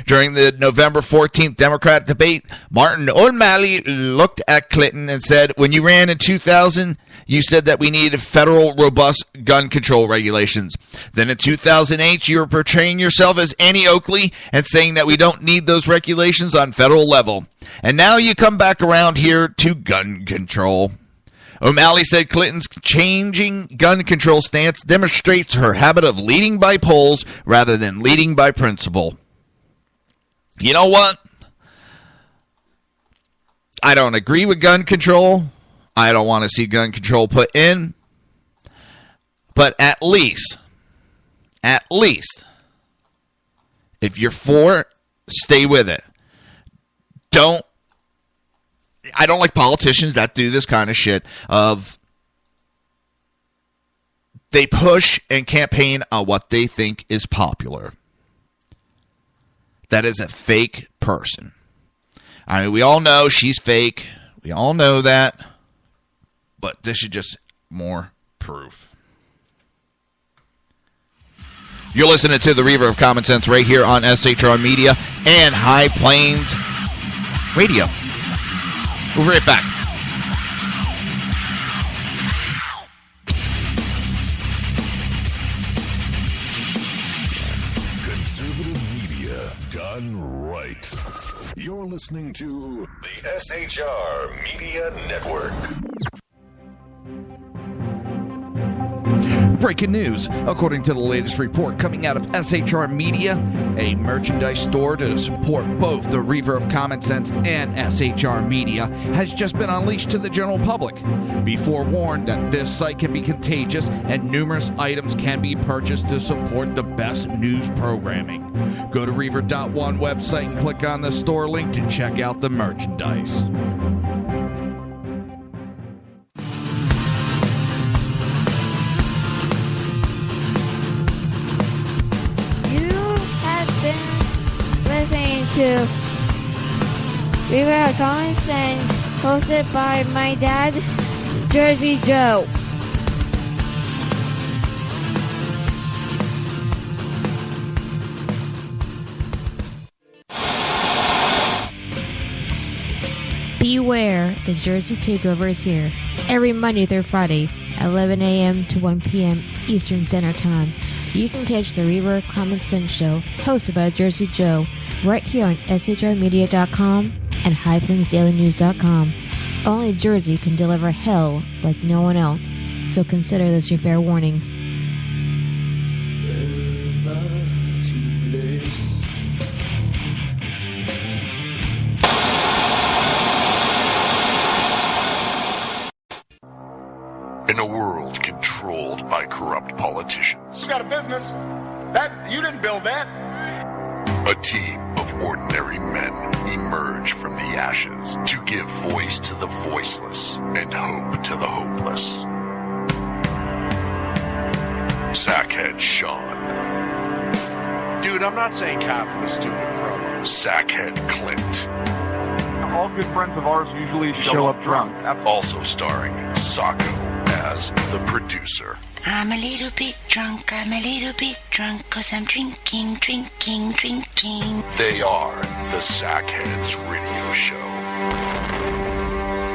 During the November 14th Democrat debate, Martin O'Malley looked at Clinton and said, when you ran in 2000, you said that we needed federal robust gun control regulations. Then in 2008, you were portraying yourself as Annie Oakley and saying that we don't need those regulations on federal level. And now you come back around here to gun control. O'Malley said Clinton's changing gun control stance demonstrates her habit of leading by polls rather than leading by principle. You know what? I don't agree with gun control. I don't want to see gun control put in. But at least, if you're for it, stay with it. I don't like politicians that do this kind of shit of They push and campaign on what they think is popular. That is a fake person. I mean, we all know she's fake. We all know that. But this is just more proof. You're listening to the Reaver of Common Sense right here on SHR Media and High Plains Radio. We'll be right back. Right. You're listening to the SHR Media Network. Breaking news. According to the latest report coming out of SHR Media, a merchandise store to support both the Reaver of Common Sense and SHR Media has just been unleashed to the general public. Be forewarned that this site can be contagious and numerous items can be purchased to support the best news programming. Go to Reaver.one website and click on the store link to check out the merchandise. Listening to Reaver of Common Sense, hosted by my dad, Jersey Joe. Beware, the Jersey Takeover is here. Every Monday through Friday, 11 a.m. to 1 p.m. Eastern Standard Time. You can catch the Reaver of Common Sense show, hosted by Jersey Joe, right here on shrmedia.com and highplains.dailynews.com. Only Jersey can deliver hell like no one else, so consider this your fair warning. In a world controlled by corrupt politicians, You got a business. That you didn't build that. a team of ordinary men emerge from the ashes to give voice to the voiceless and hope to the hopeless. Sackhead Sean. Dude, I'm not saying cop for the stupid pro. Sackhead Clint. All good friends of ours usually show up drunk. Also starring Sacco as the producer. I'm a little bit drunk, 'cause I'm drinking. They are the Sackheads Radio Show.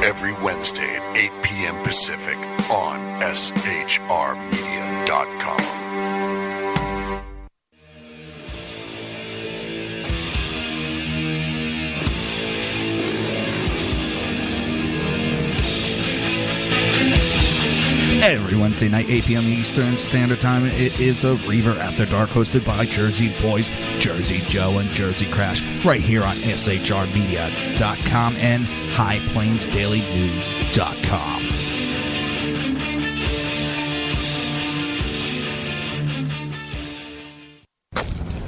Every Wednesday at 8 p.m. Pacific on shrmedia.com. Every Wednesday night, 8 p.m. Eastern Standard Time, it is the Reaver After Dark, hosted by Jersey Boys, Jersey Joe, and Jersey Crash, right here on shrmedia.com and highplains.dailynews.com.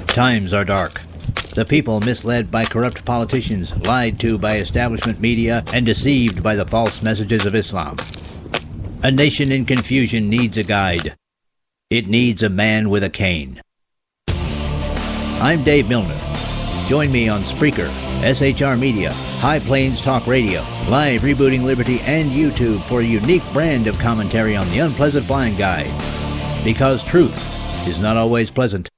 Times are dark. The people misled by corrupt politicians, lied to by establishment media, and deceived by the false messages of Islam. A nation in confusion needs a guide. It needs a man with a cane. I'm Dave Milner. Join me on Spreaker, SHR Media, High Plains Talk Radio, Live Rebooting Liberty, and YouTube for a unique brand of commentary on the unpleasant blind guide. Because truth is not always pleasant.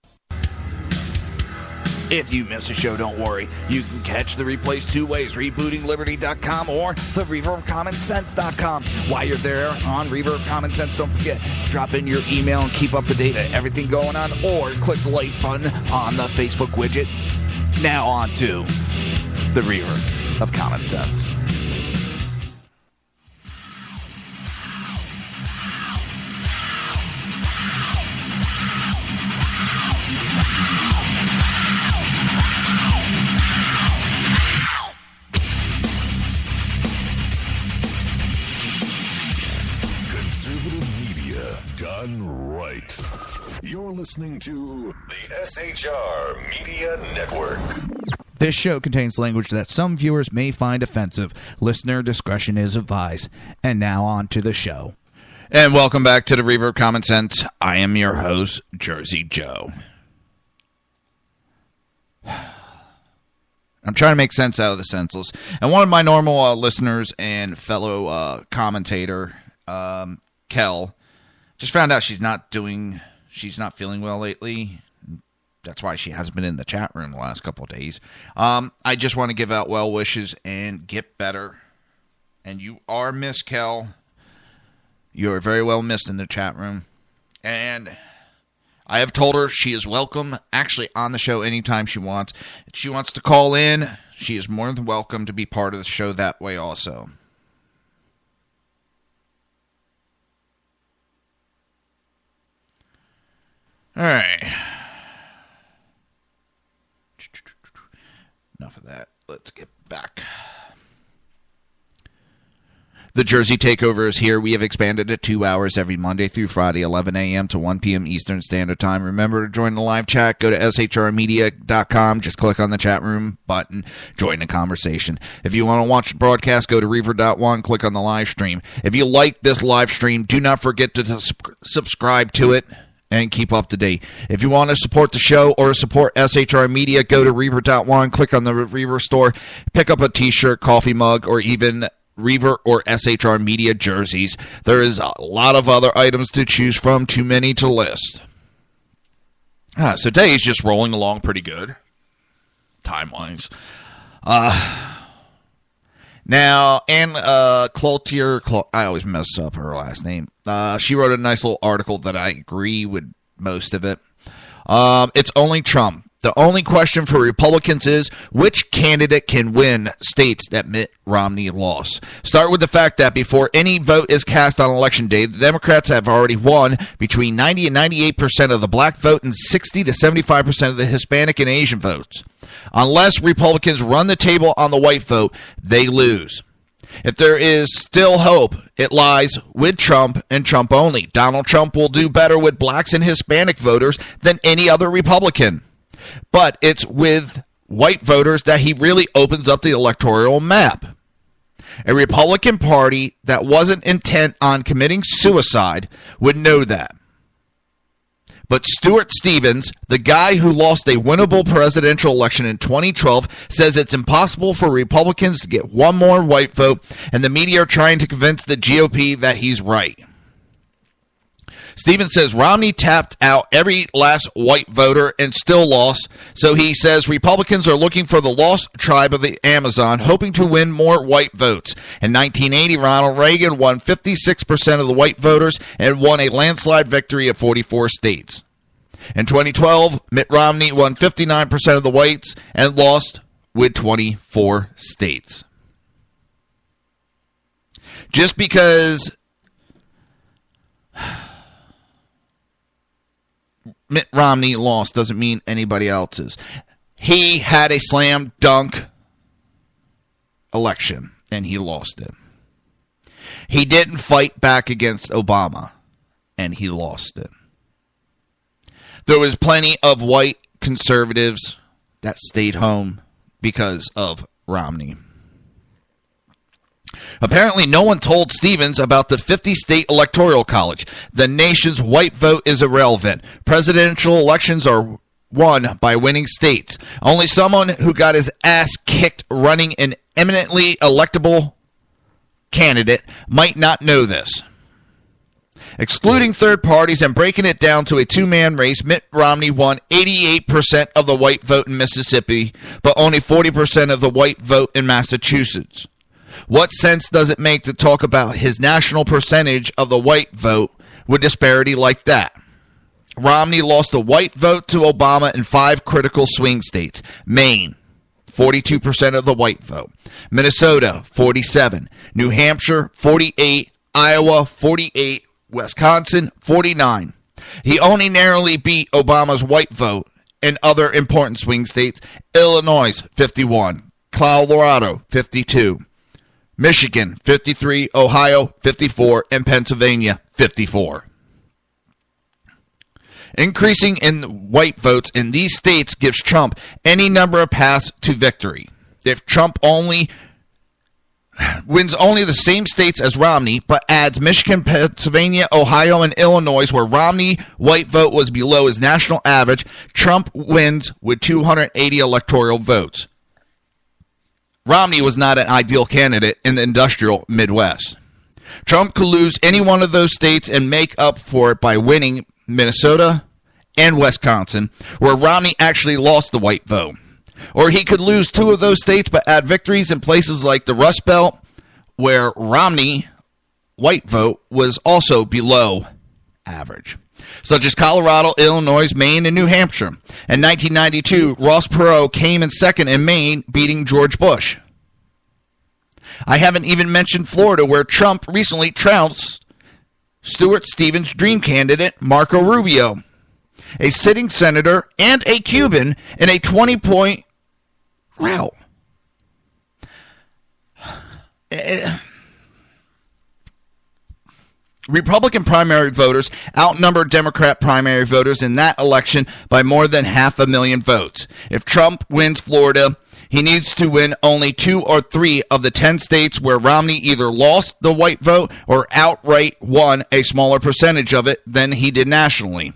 If you miss a show, don't worry. You can catch the replays two ways, rebootingliberty.com or the reverofcommonsense.com. While you're there on Reaver of Common Sense, don't forget, drop in your email and keep up to date on everything going on, or click the like button on the Facebook widget. Now on to the Reaver of Common Sense. Right. You're listening to the SHR Media Network. This show contains language that some viewers may find offensive. Listener discretion is advised. And now on to the show. And welcome back to the Reaver of Common Sense. I am your host, Jersey Joe. I'm trying to make sense out of the senseless. And one of my normal listeners and fellow commentator, Kel, just found out she's not feeling well lately. That's why she hasn't been in the chat room the last couple of days. I just want to give out well wishes and get better. And you are missed, Kel. You are very well missed in the chat room. And I have told her she is welcome, actually, on the show anytime she wants. If she wants to call in, she is more than welcome to be part of the show that way also. All right. Enough of that. Let's get back. The Jersey Takeover is here. We have expanded to 2 hours every Monday through Friday, 11 a.m. to 1 p.m. Eastern Standard Time. Remember to join the live chat. Go to shrmedia.com. Just click on the chat room button. Join the conversation. If you want to watch the broadcast, go to Reaver.one. Click on the live stream. If you like this live stream, do not forget to subscribe to it and keep up to date. If you want to support the show or support SHR Media, go to Reaver.one. Click on the Reaver store. Pick up a t-shirt, coffee mug, or even Reaver or SHR Media jerseys. There is a lot of other items to choose from, too many to list. So today is just rolling along pretty good, time-wise. Now, Ann Cloutier, I always mess up her last name. She wrote a nice little article that I agree with most of it. It's only Trump. The only question for Republicans is which candidate can win states that Mitt Romney lost. Start with the fact that before any vote is cast on Election Day, the Democrats have already won between 90 and 98% of the black vote and 60 to 75% of the Hispanic and Asian votes. Unless Republicans run the table on the white vote, they lose. If there is still hope, it lies with Trump and Trump only. Donald Trump will do better with blacks and Hispanic voters than any other Republican. But it's with white voters that he really opens up the electoral map. A Republican Party that wasn't intent on committing suicide would know that. But Stuart Stevens, the guy who lost a winnable presidential election in 2012, says it's impossible for Republicans to get one more white vote, and the media are trying to convince the GOP that he's right. Stevens says Romney tapped out every last white voter and still lost, so he says Republicans are looking for the lost tribe of the Amazon, hoping to win more white votes. In 1980, Ronald Reagan won 56% of the white voters and won a landslide victory of 44 states. In 2012, Mitt Romney won 59% of the whites and lost with 24 states. Just because Mitt Romney lost doesn't mean anybody else's. He had a slam dunk election, and he lost it. He didn't fight back against Obama, and he lost it. There was plenty of white conservatives that stayed home because of Romney. Apparently, no one told Stevens about the 50-state electoral college. The nation's white vote is irrelevant. Presidential elections are won by winning states. Only someone who got his ass kicked running an eminently electable candidate might not know this. Excluding third parties and breaking it down to a two-man race, Mitt Romney won 88% of the white vote in Mississippi, but only 40% of the white vote in Massachusetts. What sense does it make to talk about his national percentage of the white vote with disparity like that? Romney lost the white vote to Obama in 5 critical swing states. Maine, 42% of the white vote. Minnesota, 47. New Hampshire, 48. Iowa, 48. Wisconsin, 49. He only narrowly beat Obama's white vote in other important swing states. Illinois, 51. Colorado, 52. Michigan, 53, Ohio, 54, and Pennsylvania, 54. Increasing in white votes in these states gives Trump any number of paths to victory. If Trump only wins only the same states as Romney, but adds Michigan, Pennsylvania, Ohio, and Illinois, where Romney white vote was below his national average. Trump wins with 280 electoral votes. Romney was not an ideal candidate in the industrial Midwest. Trump could lose any one of those states and make up for it by winning Minnesota and Wisconsin, where Romney actually lost the white vote. Or he could lose two of those states but add victories in places like the Rust Belt, where Romney white vote was also below average, such as Colorado, Illinois, Maine, and New Hampshire. In 1992, Ross Perot came in second in Maine, beating George Bush. I haven't even mentioned Florida, where Trump recently trounced Stuart Stevens' dream candidate, Marco Rubio, a sitting senator and a Cuban, in a 20-point rout. Republican primary voters outnumbered Democrat primary voters in that election by more than 500,000 votes. If Trump wins Florida, he needs to win only 2 or 3 of the 10 states where Romney either lost the white vote or outright won a smaller percentage of it than he did nationally.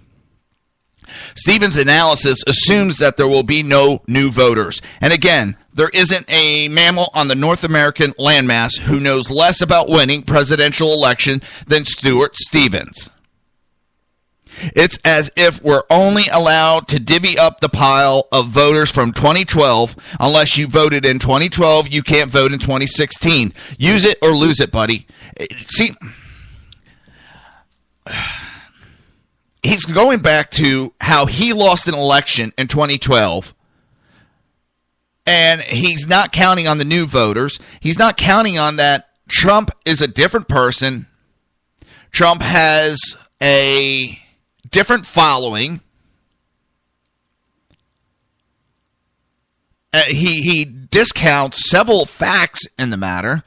Stevens' analysis assumes that there will be no new voters. And again, there isn't a mammal on the North American landmass who knows less about winning presidential election than Stuart Stevens. It's as if we're only allowed to divvy up the pile of voters from 2012. Unless you voted in 2012, you can't vote in 2016. Use it or lose it, buddy. See, he's going back to how he lost an election in 2012, and he's not counting on the new voters. He's not counting on that Trump is a different person. Trump has a different following. He discounts several facts in the matter.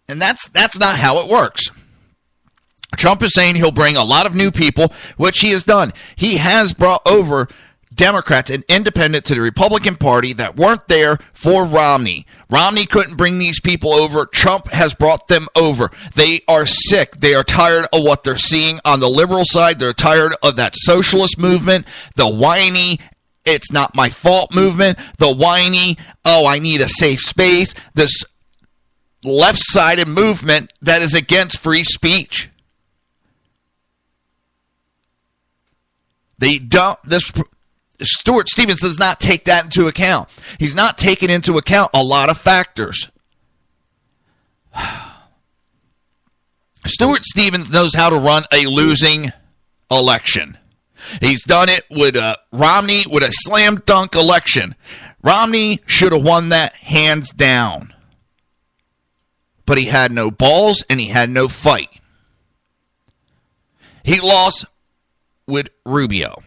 And that's not how it works. Trump is saying he'll bring a lot of new people, which he has done. He has brought over Democrats and independents to the Republican Party that weren't there for Romney. Romney couldn't bring these people over. Trump has brought them over. They are sick. They are tired of what they're seeing on the liberal side. They're tired of that socialist movement, the whiny, it's not my fault movement, the whiny, oh, I need a safe space, this left-sided movement that is against free speech. Stuart Stevens does not take that into account. He's not taking into account a lot of factors. Stuart Stevens knows how to run a losing election. He's done it with Romney with a slam dunk election. Romney should have won that hands down. But he had no balls and he had no fight. He lost with Rubio.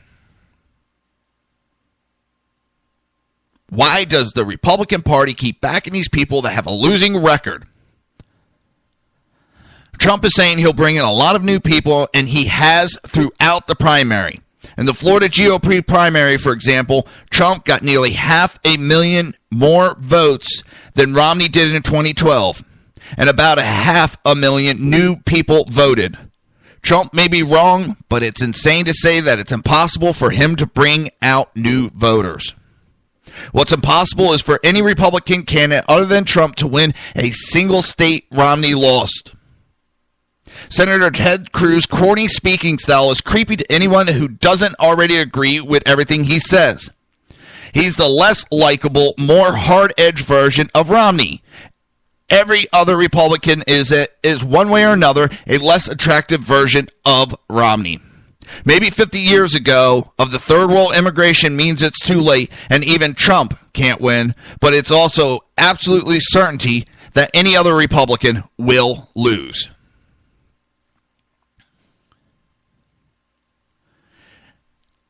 Why does the Republican Party keep backing these people that have a losing record? Trump is saying he'll bring in a lot of new people, and he has throughout the primary. In the Florida GOP primary, for example, Trump got nearly 500,000 more votes than Romney did in 2012, and about 500,000 new people voted. Trump may be wrong, but it's insane to say that it's impossible for him to bring out new voters. What's impossible is for any Republican candidate other than Trump to win a single state Romney lost. Senator Ted Cruz's corny speaking style is creepy to anyone who doesn't already agree with everything he says. He's the less likable, more hard-edged version of Romney. Every other Republican is one way or another a less attractive version of Romney. Maybe 50 years ago of the third world immigration means it's too late and even Trump can't win, but it's also absolutely certainty that any other Republican will lose.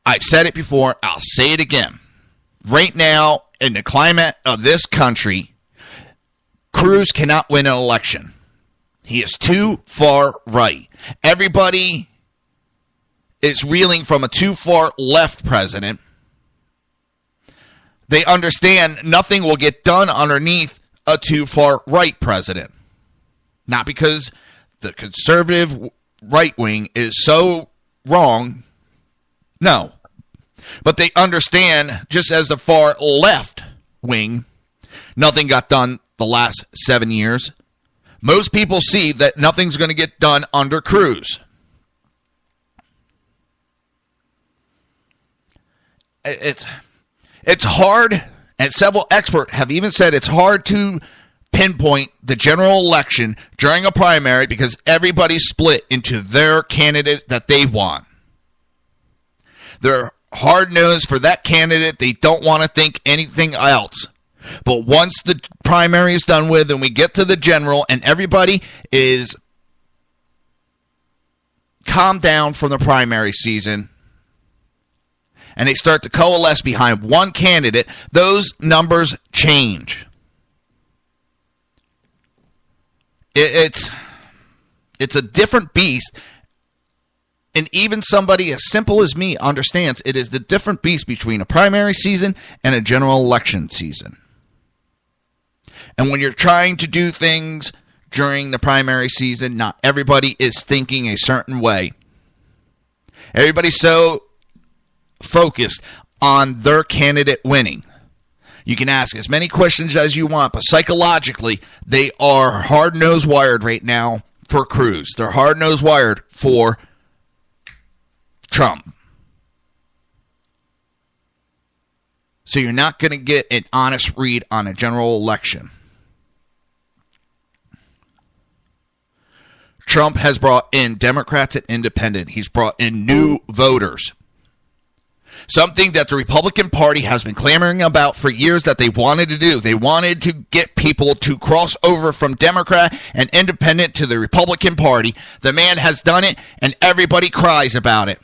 I've said it before, I'll say it again. Right now, in the climate of this country, Cruz cannot win an election. He is too far right. Everybody is reeling from a too far left president. They understand nothing will get done underneath a too far right president. Not because the conservative right wing is so wrong, no. But they understand, just as the far left wing, nothing got done the last 7 years. Most people see that nothing's going to get done under Cruz. It's hard, and several experts have even said it's hard to pinpoint the general election during a primary because everybody's split into their candidate that they want. They're hard-nosed for that candidate. They don't want to think anything else. But once the primary is done with and we get to the general and everybody is calmed down from the primary season and they start to coalesce behind one candidate, those numbers change. It's a different beast. And even somebody as simple as me understands it is the different beast between a primary season and a general election season. And when you're trying to do things during the primary season, not everybody is thinking a certain way. Everybody's so focused on their candidate winning. You can ask as many questions as you want, but psychologically, they are hard-nosed wired right now for Cruz. They're hard-nosed wired for Trump. So you're not going to get an honest read on a general election. Trump has brought in Democrats and independents. He's brought in new voters. Something that the Republican Party has been clamoring about for years that they wanted to do. They wanted to get people to cross over from Democrat and independent to the Republican Party. The man has done it, and everybody cries about it.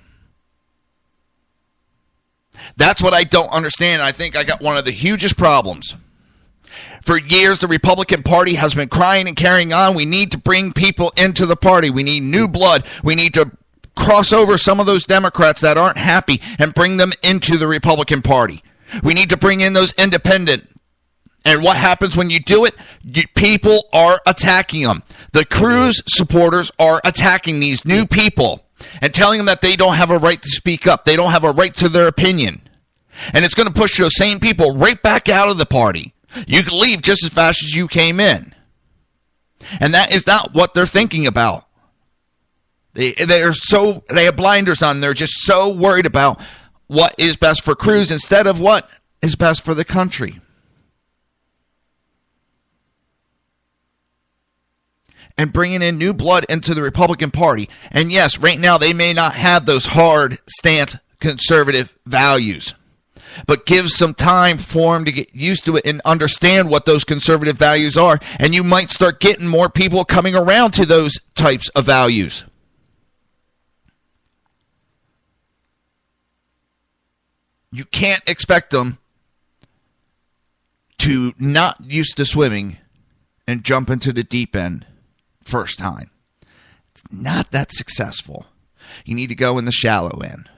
That's what I don't understand. I think I got one of the hugest problems. For years, the Republican Party has been crying and carrying on. We need to bring people into the party. We need new blood. We need to cross over some of those Democrats that aren't happy and bring them into the Republican Party. We need to bring in those independent. And what happens when you do it? People are attacking them. The Cruz supporters are attacking these new people and telling them that they don't have a right to speak up. They don't have a right to their opinion. And it's going to push those same people right back out of the party. You can leave just as fast as you came in. And that is not what they're thinking about. They have blinders on. They're just so worried about what is best for Cruz instead of what is best for the country. And bringing in new blood into the Republican Party. And yes, right now they may not have those hard stance conservative values. But give some time for them to get used to it and understand what those conservative values are. And you might start getting more people coming around to those types of values. You can't expect them to not used to swimming and jump into the deep end first time. It's not that successful. You need to go in the shallow end.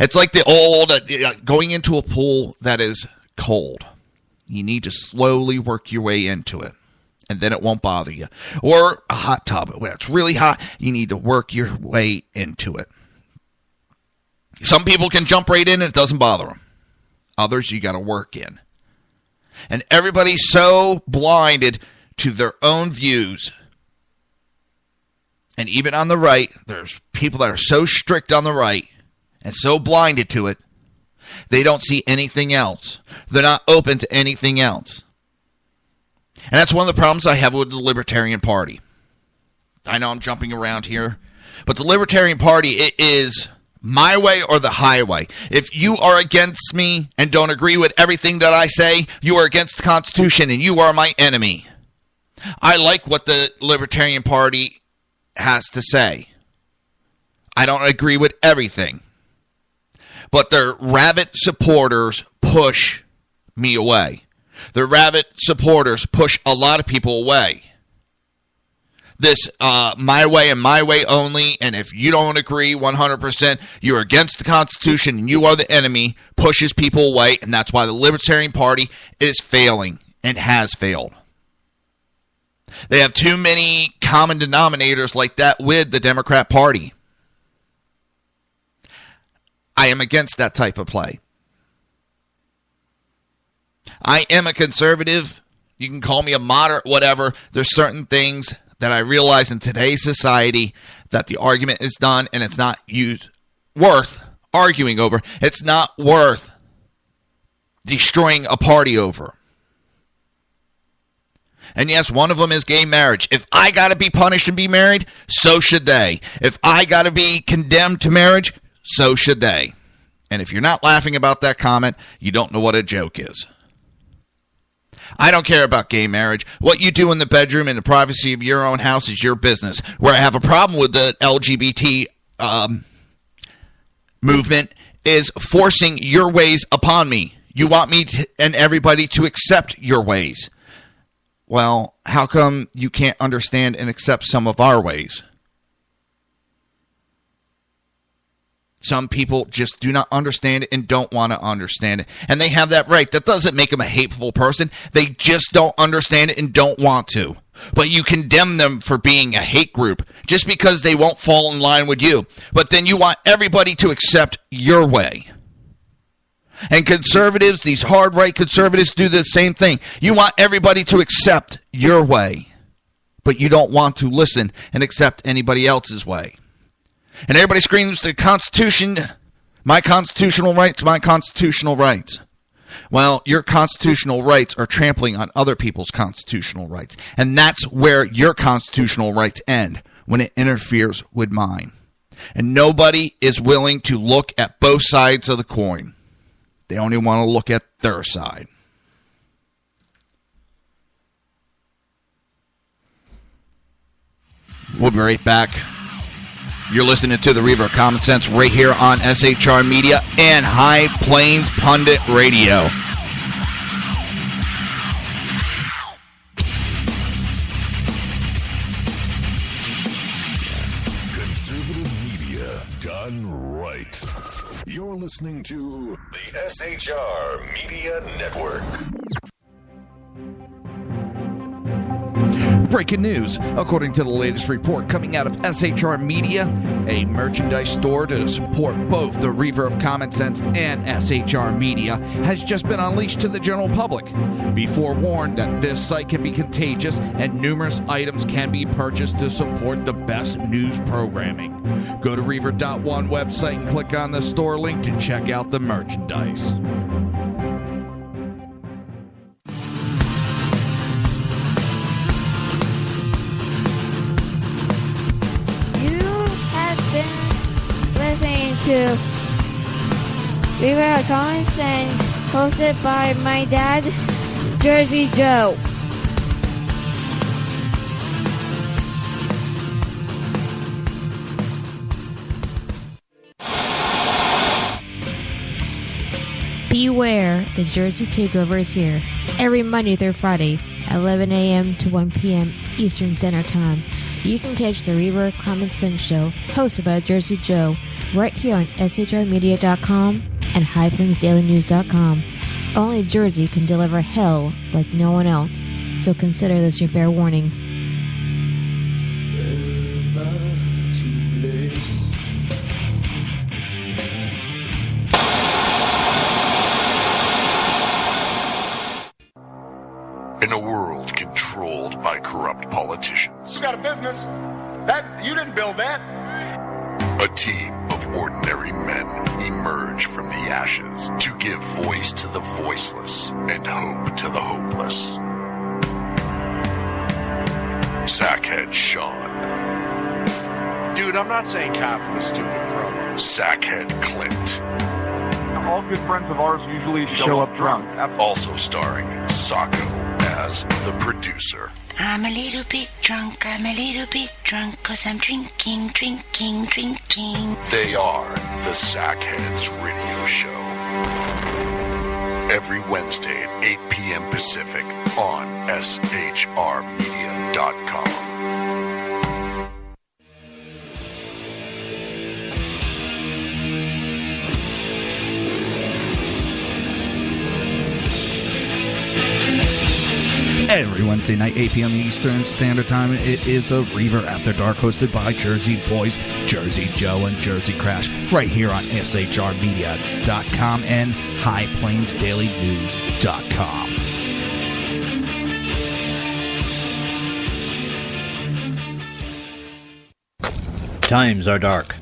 It's like the old going into a pool that is cold. You need to slowly work your way into it, and then it won't bother you. Or a hot tub. When it's really hot, you need to work your way into it. Some people can jump right in and it doesn't bother them. Others you got to work in. And everybody's so blinded to their own views. And even on the right, there's people that are so strict on the right and so blinded to it, they don't see anything else. They're not open to anything else. And that's one of the problems I have with the Libertarian Party. I know I'm jumping around here, but the Libertarian Party, it is my way or the highway. If you are against me and don't agree with everything that I say, you are against the Constitution and you are my enemy. I like what the Libertarian Party has to say. I don't agree with everything. But their rabid supporters push me away. Their rabid supporters push a lot of people away. this my way and my way only, and if you don't agree 100%, you're against the Constitution and you are the enemy, pushes people away, and that's why the Libertarian Party is failing and has failed. They have too many common denominators like that with the Democrat Party. I am against that type of play. I am a conservative. You can call me a moderate, whatever. There's certain things that I realize in today's society that the argument is done and it's not worth arguing over. It's not worth destroying a party over. And yes, one of them is gay marriage. If I got to be punished and be married, so should they. If I got to be condemned to marriage, so should they. And if you're not laughing about that comment, you don't know what a joke is. I don't care about gay marriage. What you do in the bedroom in the privacy of your own house is your business. Where I have a problem with the LGBT movement is forcing your ways upon me. You want me and everybody to accept your ways. Well, how come you can't understand and accept some of our ways? Some people just do not understand it and don't want to understand it. And they have that right. That doesn't make them a hateful person. They just don't understand it and don't want to. But you condemn them for being a hate group just because they won't fall in line with you. But then you want everybody to accept your way. And conservatives, these hard right conservatives, do the same thing. You want everybody to accept your way. But you don't want to listen and accept anybody else's way. And everybody screams the Constitution, my constitutional rights, my constitutional rights. Well, your constitutional rights are trampling on other people's constitutional rights. And that's where your constitutional rights end, when it interferes with mine. And nobody is willing to look at both sides of the coin. They only want to look at their side. We'll be right back. You're listening to the Reaver of Common Sense right here on SHR Media and High Plains Pundit Radio. Conservative media done right. You're listening to the SHR Media Network. Breaking news. According to the latest report coming out of SHR Media, a merchandise store to support both the Reaver of Common Sense and SHR Media has just been unleashed to the general public. Be forewarned that this site can be contagious and numerous items can be purchased to support the best news programming. Go to Reaver.one website and click on the store link to check out the merchandise. Listening to Reaver of Common Sense, hosted by my dad, Jersey Joe. Beware, the Jersey Takeover is here. Every Monday through Friday, 11 a.m. to 1 p.m. Eastern Standard Time. You can catch the Reaver of Common Sense show, hosted by Jersey Joe, right here on shrmedia.com and highplains.dailynews.com. Only Jersey can deliver hell like no one else, so consider this your fair warning. In a world controlled by corrupt politicians. You got a business. You didn't build that. A team of ordinary men emerge from the ashes to give voice to the voiceless and hope to the hopeless. Sackhead Sean. Dude, I'm not saying cop for the stupid pro. Sackhead Clint. All good friends of ours usually show up drunk. Also starring Sacco as the producer. I'm a little bit drunk, 'cause I'm drinking. They are the Sackheads Radio Show. Every Wednesday at 8 p.m. Pacific on shrmedia.com. Every Wednesday night, 8 p.m. Eastern Standard Time, it is the Reaver After Dark, hosted by Jersey Boys, Jersey Joe, and Jersey Crash, right here on SHRmedia.com and HighPlainsDailyNews.com. Times are dark.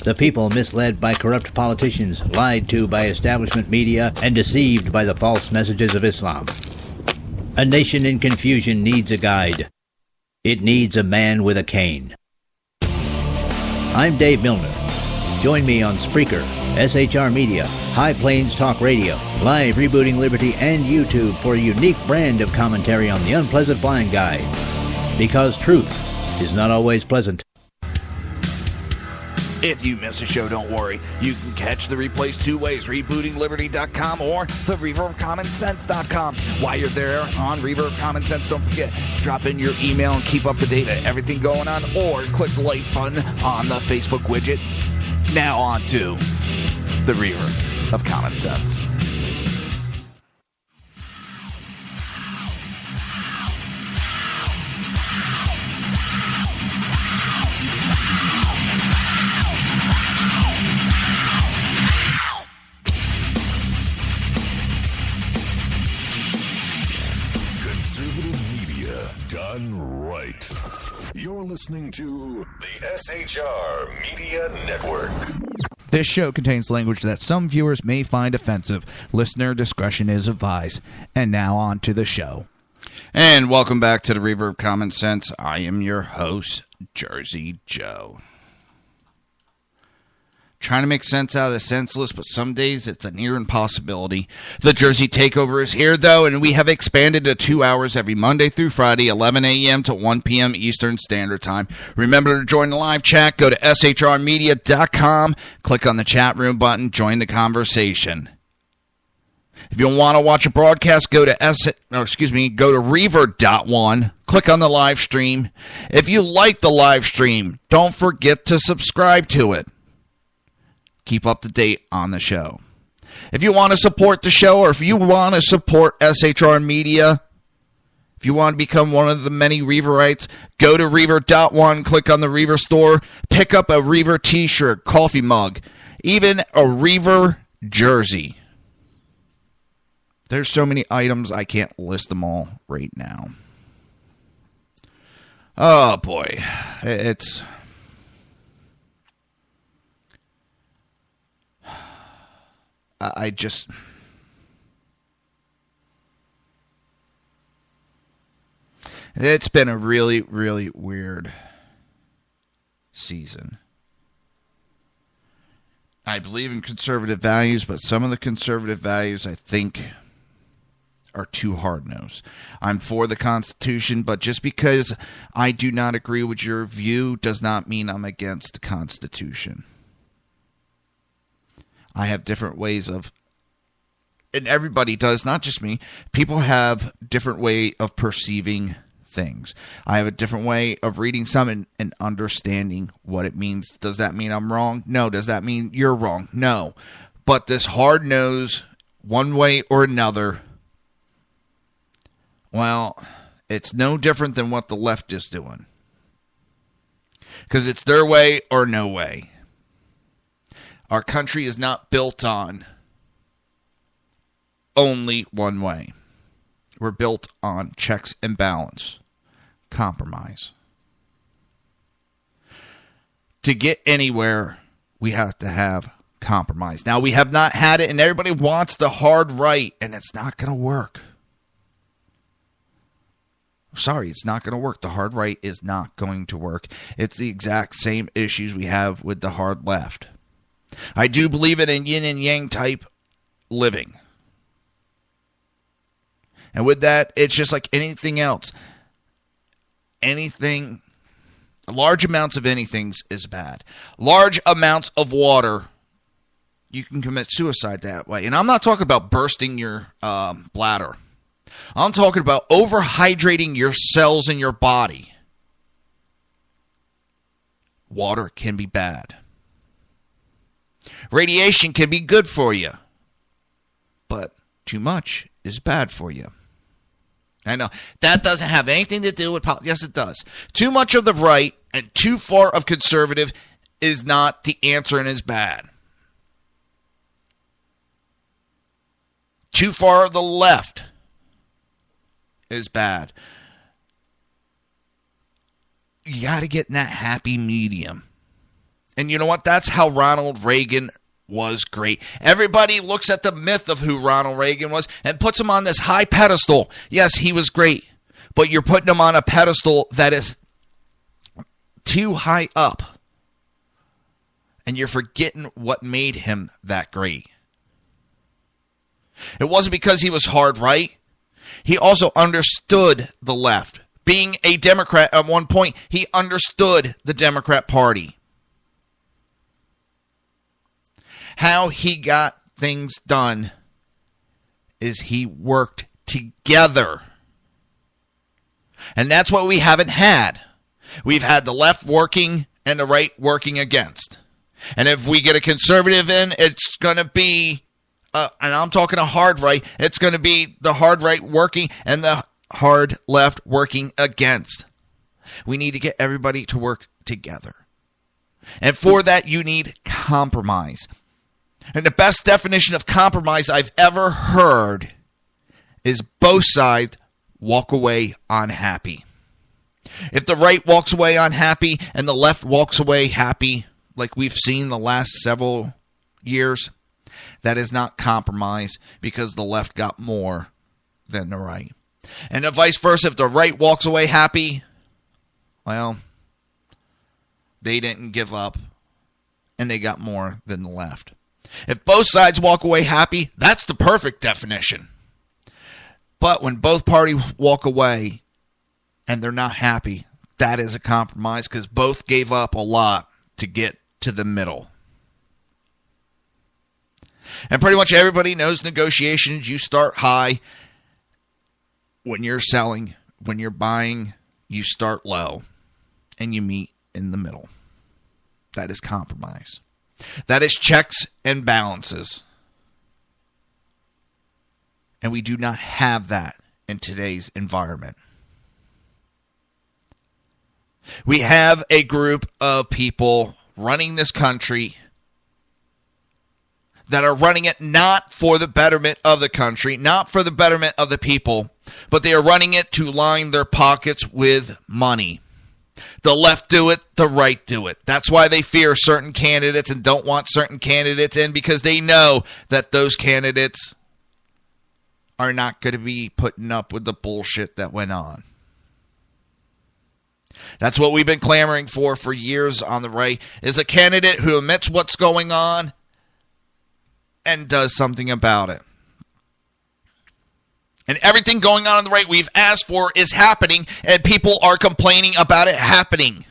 The people misled by corrupt politicians, lied to by establishment media, and deceived by the false messages of Islam. A nation in confusion needs a guide. It needs a man with a cane. I'm Dave Milner. Join me on Spreaker, SHR Media, High Plains Talk Radio, Live Rebooting Liberty, and YouTube for a unique brand of commentary on the unpleasant blind guide. Because truth is not always pleasant. If you miss a show, don't worry. You can catch the replays two ways, rebootingliberty.com or the reverbcommonsense.com. While you're there on Reaver of Common Sense, don't forget, drop in your email and keep up to date on everything going on, or click the like button on the Facebook widget. Now on to the Reaver of Common Sense. Done right. You're listening to the SHR Media Network. This show contains language that some viewers may find offensive. Listener discretion is advised. And now on to the show. And welcome back to the Reaver of Common Sense. I am your host, Jersey Joe. Trying to make sense out of the senseless, but some days it's a near impossibility. The Jersey Takeover is here, though, and we have expanded to 2 hours every Monday through Friday, 11 a.m. to 1 p.m. Eastern Standard Time. Remember to join the live chat. Go to shrmedia.com, click on the chat room button, join the conversation. If you want to watch a broadcast, go to Reaver.one, click on the live stream. If you like the live stream, don't forget to subscribe to it. Keep up to date on the show. If you want to support the show, or if you want to support SHR Media, if you want to become one of the many Reaverites, go to Reaver.one, click on the Reaver store, pick up a Reaver t-shirt, coffee mug, even a Reaver jersey. There's so many items, I can't list them all right now. Oh, boy. It's it's been a really, really weird season. I believe in conservative values, but some of the conservative values I think are too hard-nosed. I'm for the Constitution, but just because I do not agree with your view does not mean I'm against the Constitution. I have different ways of, and everybody does, not just me. People have different way of perceiving things. I have a different way of reading something and understanding what it means. Does that mean I'm wrong? No. Does that mean you're wrong? No. But this hard nose, one way or another, well, it's no different than what the left is doing. Because it's their way or no way. Our country is not built on only one way. We're built on checks and balance, compromise. To get anywhere, we have to have compromise. Now, we have not had it, and everybody wants the hard right, and it's not going to work. Sorry, it's not going to work. The hard right is not going to work. It's the exact same issues we have with the hard left. I do believe in a yin and yang type living. And with that, it's just like anything else. Anything, large amounts of anything is bad. Large amounts of water, you can commit suicide that way. And I'm not talking about bursting your bladder. I'm talking about overhydrating your cells in your body. Water can be bad. Radiation can be good for you, but too much is bad for you. I know. That doesn't have anything to do with politics. Yes, it does. Too much of the right and too far of conservative is not the answer and is bad. Too far of the left is bad. You got to get in that happy medium. And you know what? That's how Ronald Reagan was great. Everybody looks at the myth of who Ronald Reagan was and puts him on this high pedestal. Yes, he was great, but you're putting him on a pedestal that is too high up. And you're forgetting what made him that great. It wasn't because he was hard right. He also understood the left. Being a Democrat at one point, he understood the Democrat Party. How he got things done is he worked together. And that's what we haven't had. We've had the left working and the right working against. And if we get a conservative in, it's going to be, and I'm talking a hard right, it's going to be the hard right working and the hard left working against. We need to get everybody to work together. And for that, you need compromise. And the best definition of compromise I've ever heard is both sides walk away unhappy. If the right walks away unhappy and the left walks away happy, like we've seen the last several years, that is not compromise because the left got more than the right. And the vice versa, if the right walks away happy, well, they didn't give up and they got more than the left. If both sides walk away happy, that's the perfect definition. But when both parties walk away and they're not happy, that is a compromise because both gave up a lot to get to the middle. And pretty much everybody knows negotiations. You start high when you're selling. When you're buying, you start low and you meet in the middle. That is compromise. That is checks and balances. And we do not have that in today's environment. We have a group of people running this country that are running it not for the betterment of the country, not for the betterment of the people, but they are running it to line their pockets with money. The left do it, the right do it. That's why they fear certain candidates and don't want certain candidates in, because they know that those candidates are not going to be putting up with the bullshit that went on. That's what we've been clamoring for years on the right, is a candidate who admits what's going on and does something about it. And everything going on the right we've asked for is happening, and people are complaining about it happening.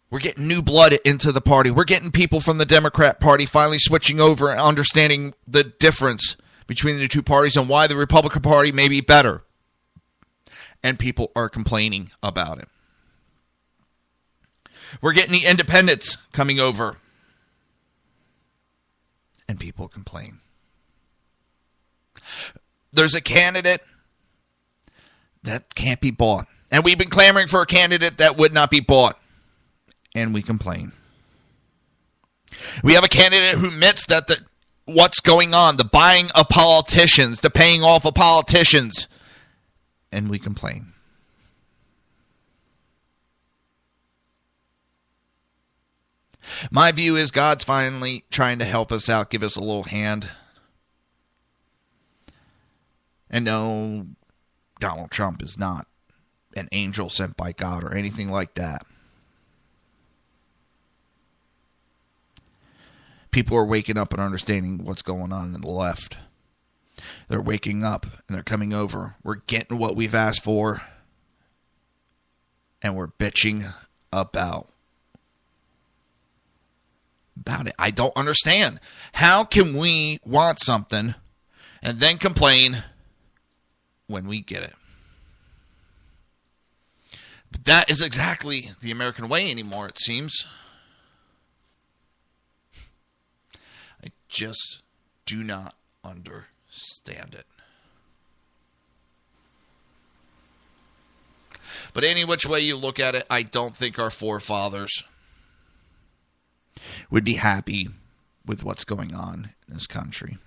We're getting new blood into the party. We're getting people from the Democrat Party finally switching over and understanding the difference between the two parties and why the Republican Party may be better. And people are complaining about it. We're getting the independents coming over. And people complain. There's a candidate that can't be bought. And we've been clamoring for a candidate that would not be bought. And we complain. We have a candidate who admits that what's going on, the buying of politicians, the paying off of politicians, and we complain. My view is God's finally trying to help us out, give us a little hand. And no, Donald Trump is not an angel sent by God or anything like that. People are waking up and understanding what's going on in the left. They're waking up and they're coming over. We're getting what we've asked for. And we're bitching about it. I don't understand. How can we want something and then complain when we get it? But that is exactly the American way anymore, it seems. I just do not understand. stand it. But any which way you look at it, I don't think our forefathers would be happy with what's going on in this country.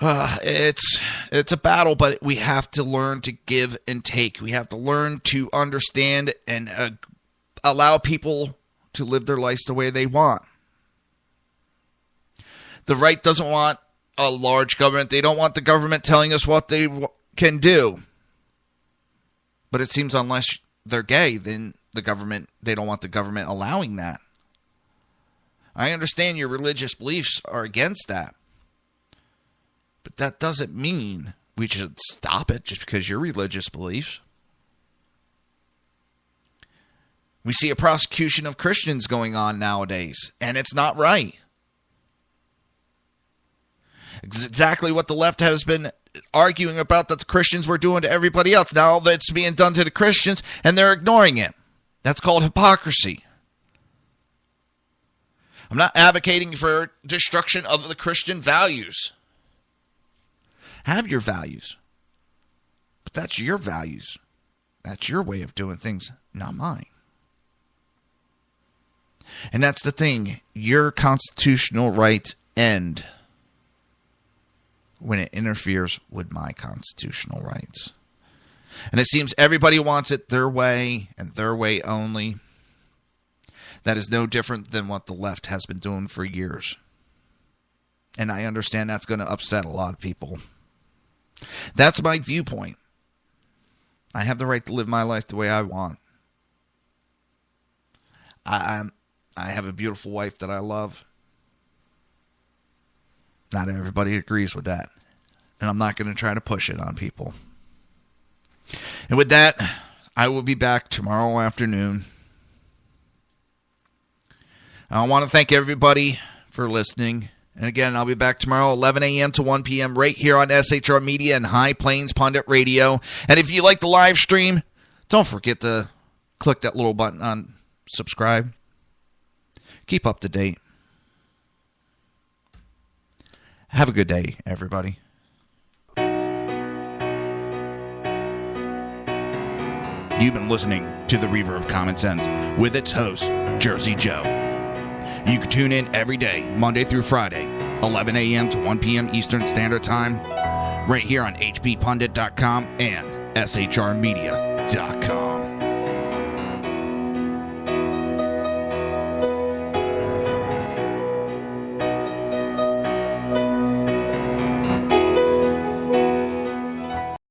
It's a battle, but we have to learn to give and take. We have to learn to understand and allow people to live their lives the way they want. The right doesn't want a large government. They don't want the government telling us what they can do. But it seems unless they're gay, then they don't want the government allowing that. I understand your religious beliefs are against that. But that doesn't mean we should stop it just because your religious beliefs. We see a prosecution of Christians going on nowadays, and it's not right. Exactly what the left has been arguing about that the Christians were doing to everybody else. Now that's being done to the Christians, and they're ignoring it. That's called hypocrisy. I'm not advocating for destruction of the Christian values. Have your values. But that's your values. That's your way of doing things, not mine. And that's the thing. Your constitutional rights end when it interferes with my constitutional rights. And it seems everybody wants it their way and their way only. That is no different than what the left has been doing for years. And I understand that's going to upset a lot of people. That's my viewpoint. I have the right to live my life the way I want. I have a beautiful wife that I love. Not everybody agrees with that. And I'm not going to try to push it on people. And with that, I will be back tomorrow afternoon. I want to thank everybody for listening. And again, I'll be back tomorrow, 11 a.m. to 1 p.m. right here on SHR Media and High Plains Pundit Radio. And if you like the live stream, don't forget to click that little button on subscribe. Keep up to date. Have a good day, everybody. You've been listening to the Reaver of Common Sense with its host, Jersey Joe. You can tune in every day, Monday through Friday, 11 a.m. to 1 p.m. Eastern Standard Time, right here on hppundit.com and shrmedia.com.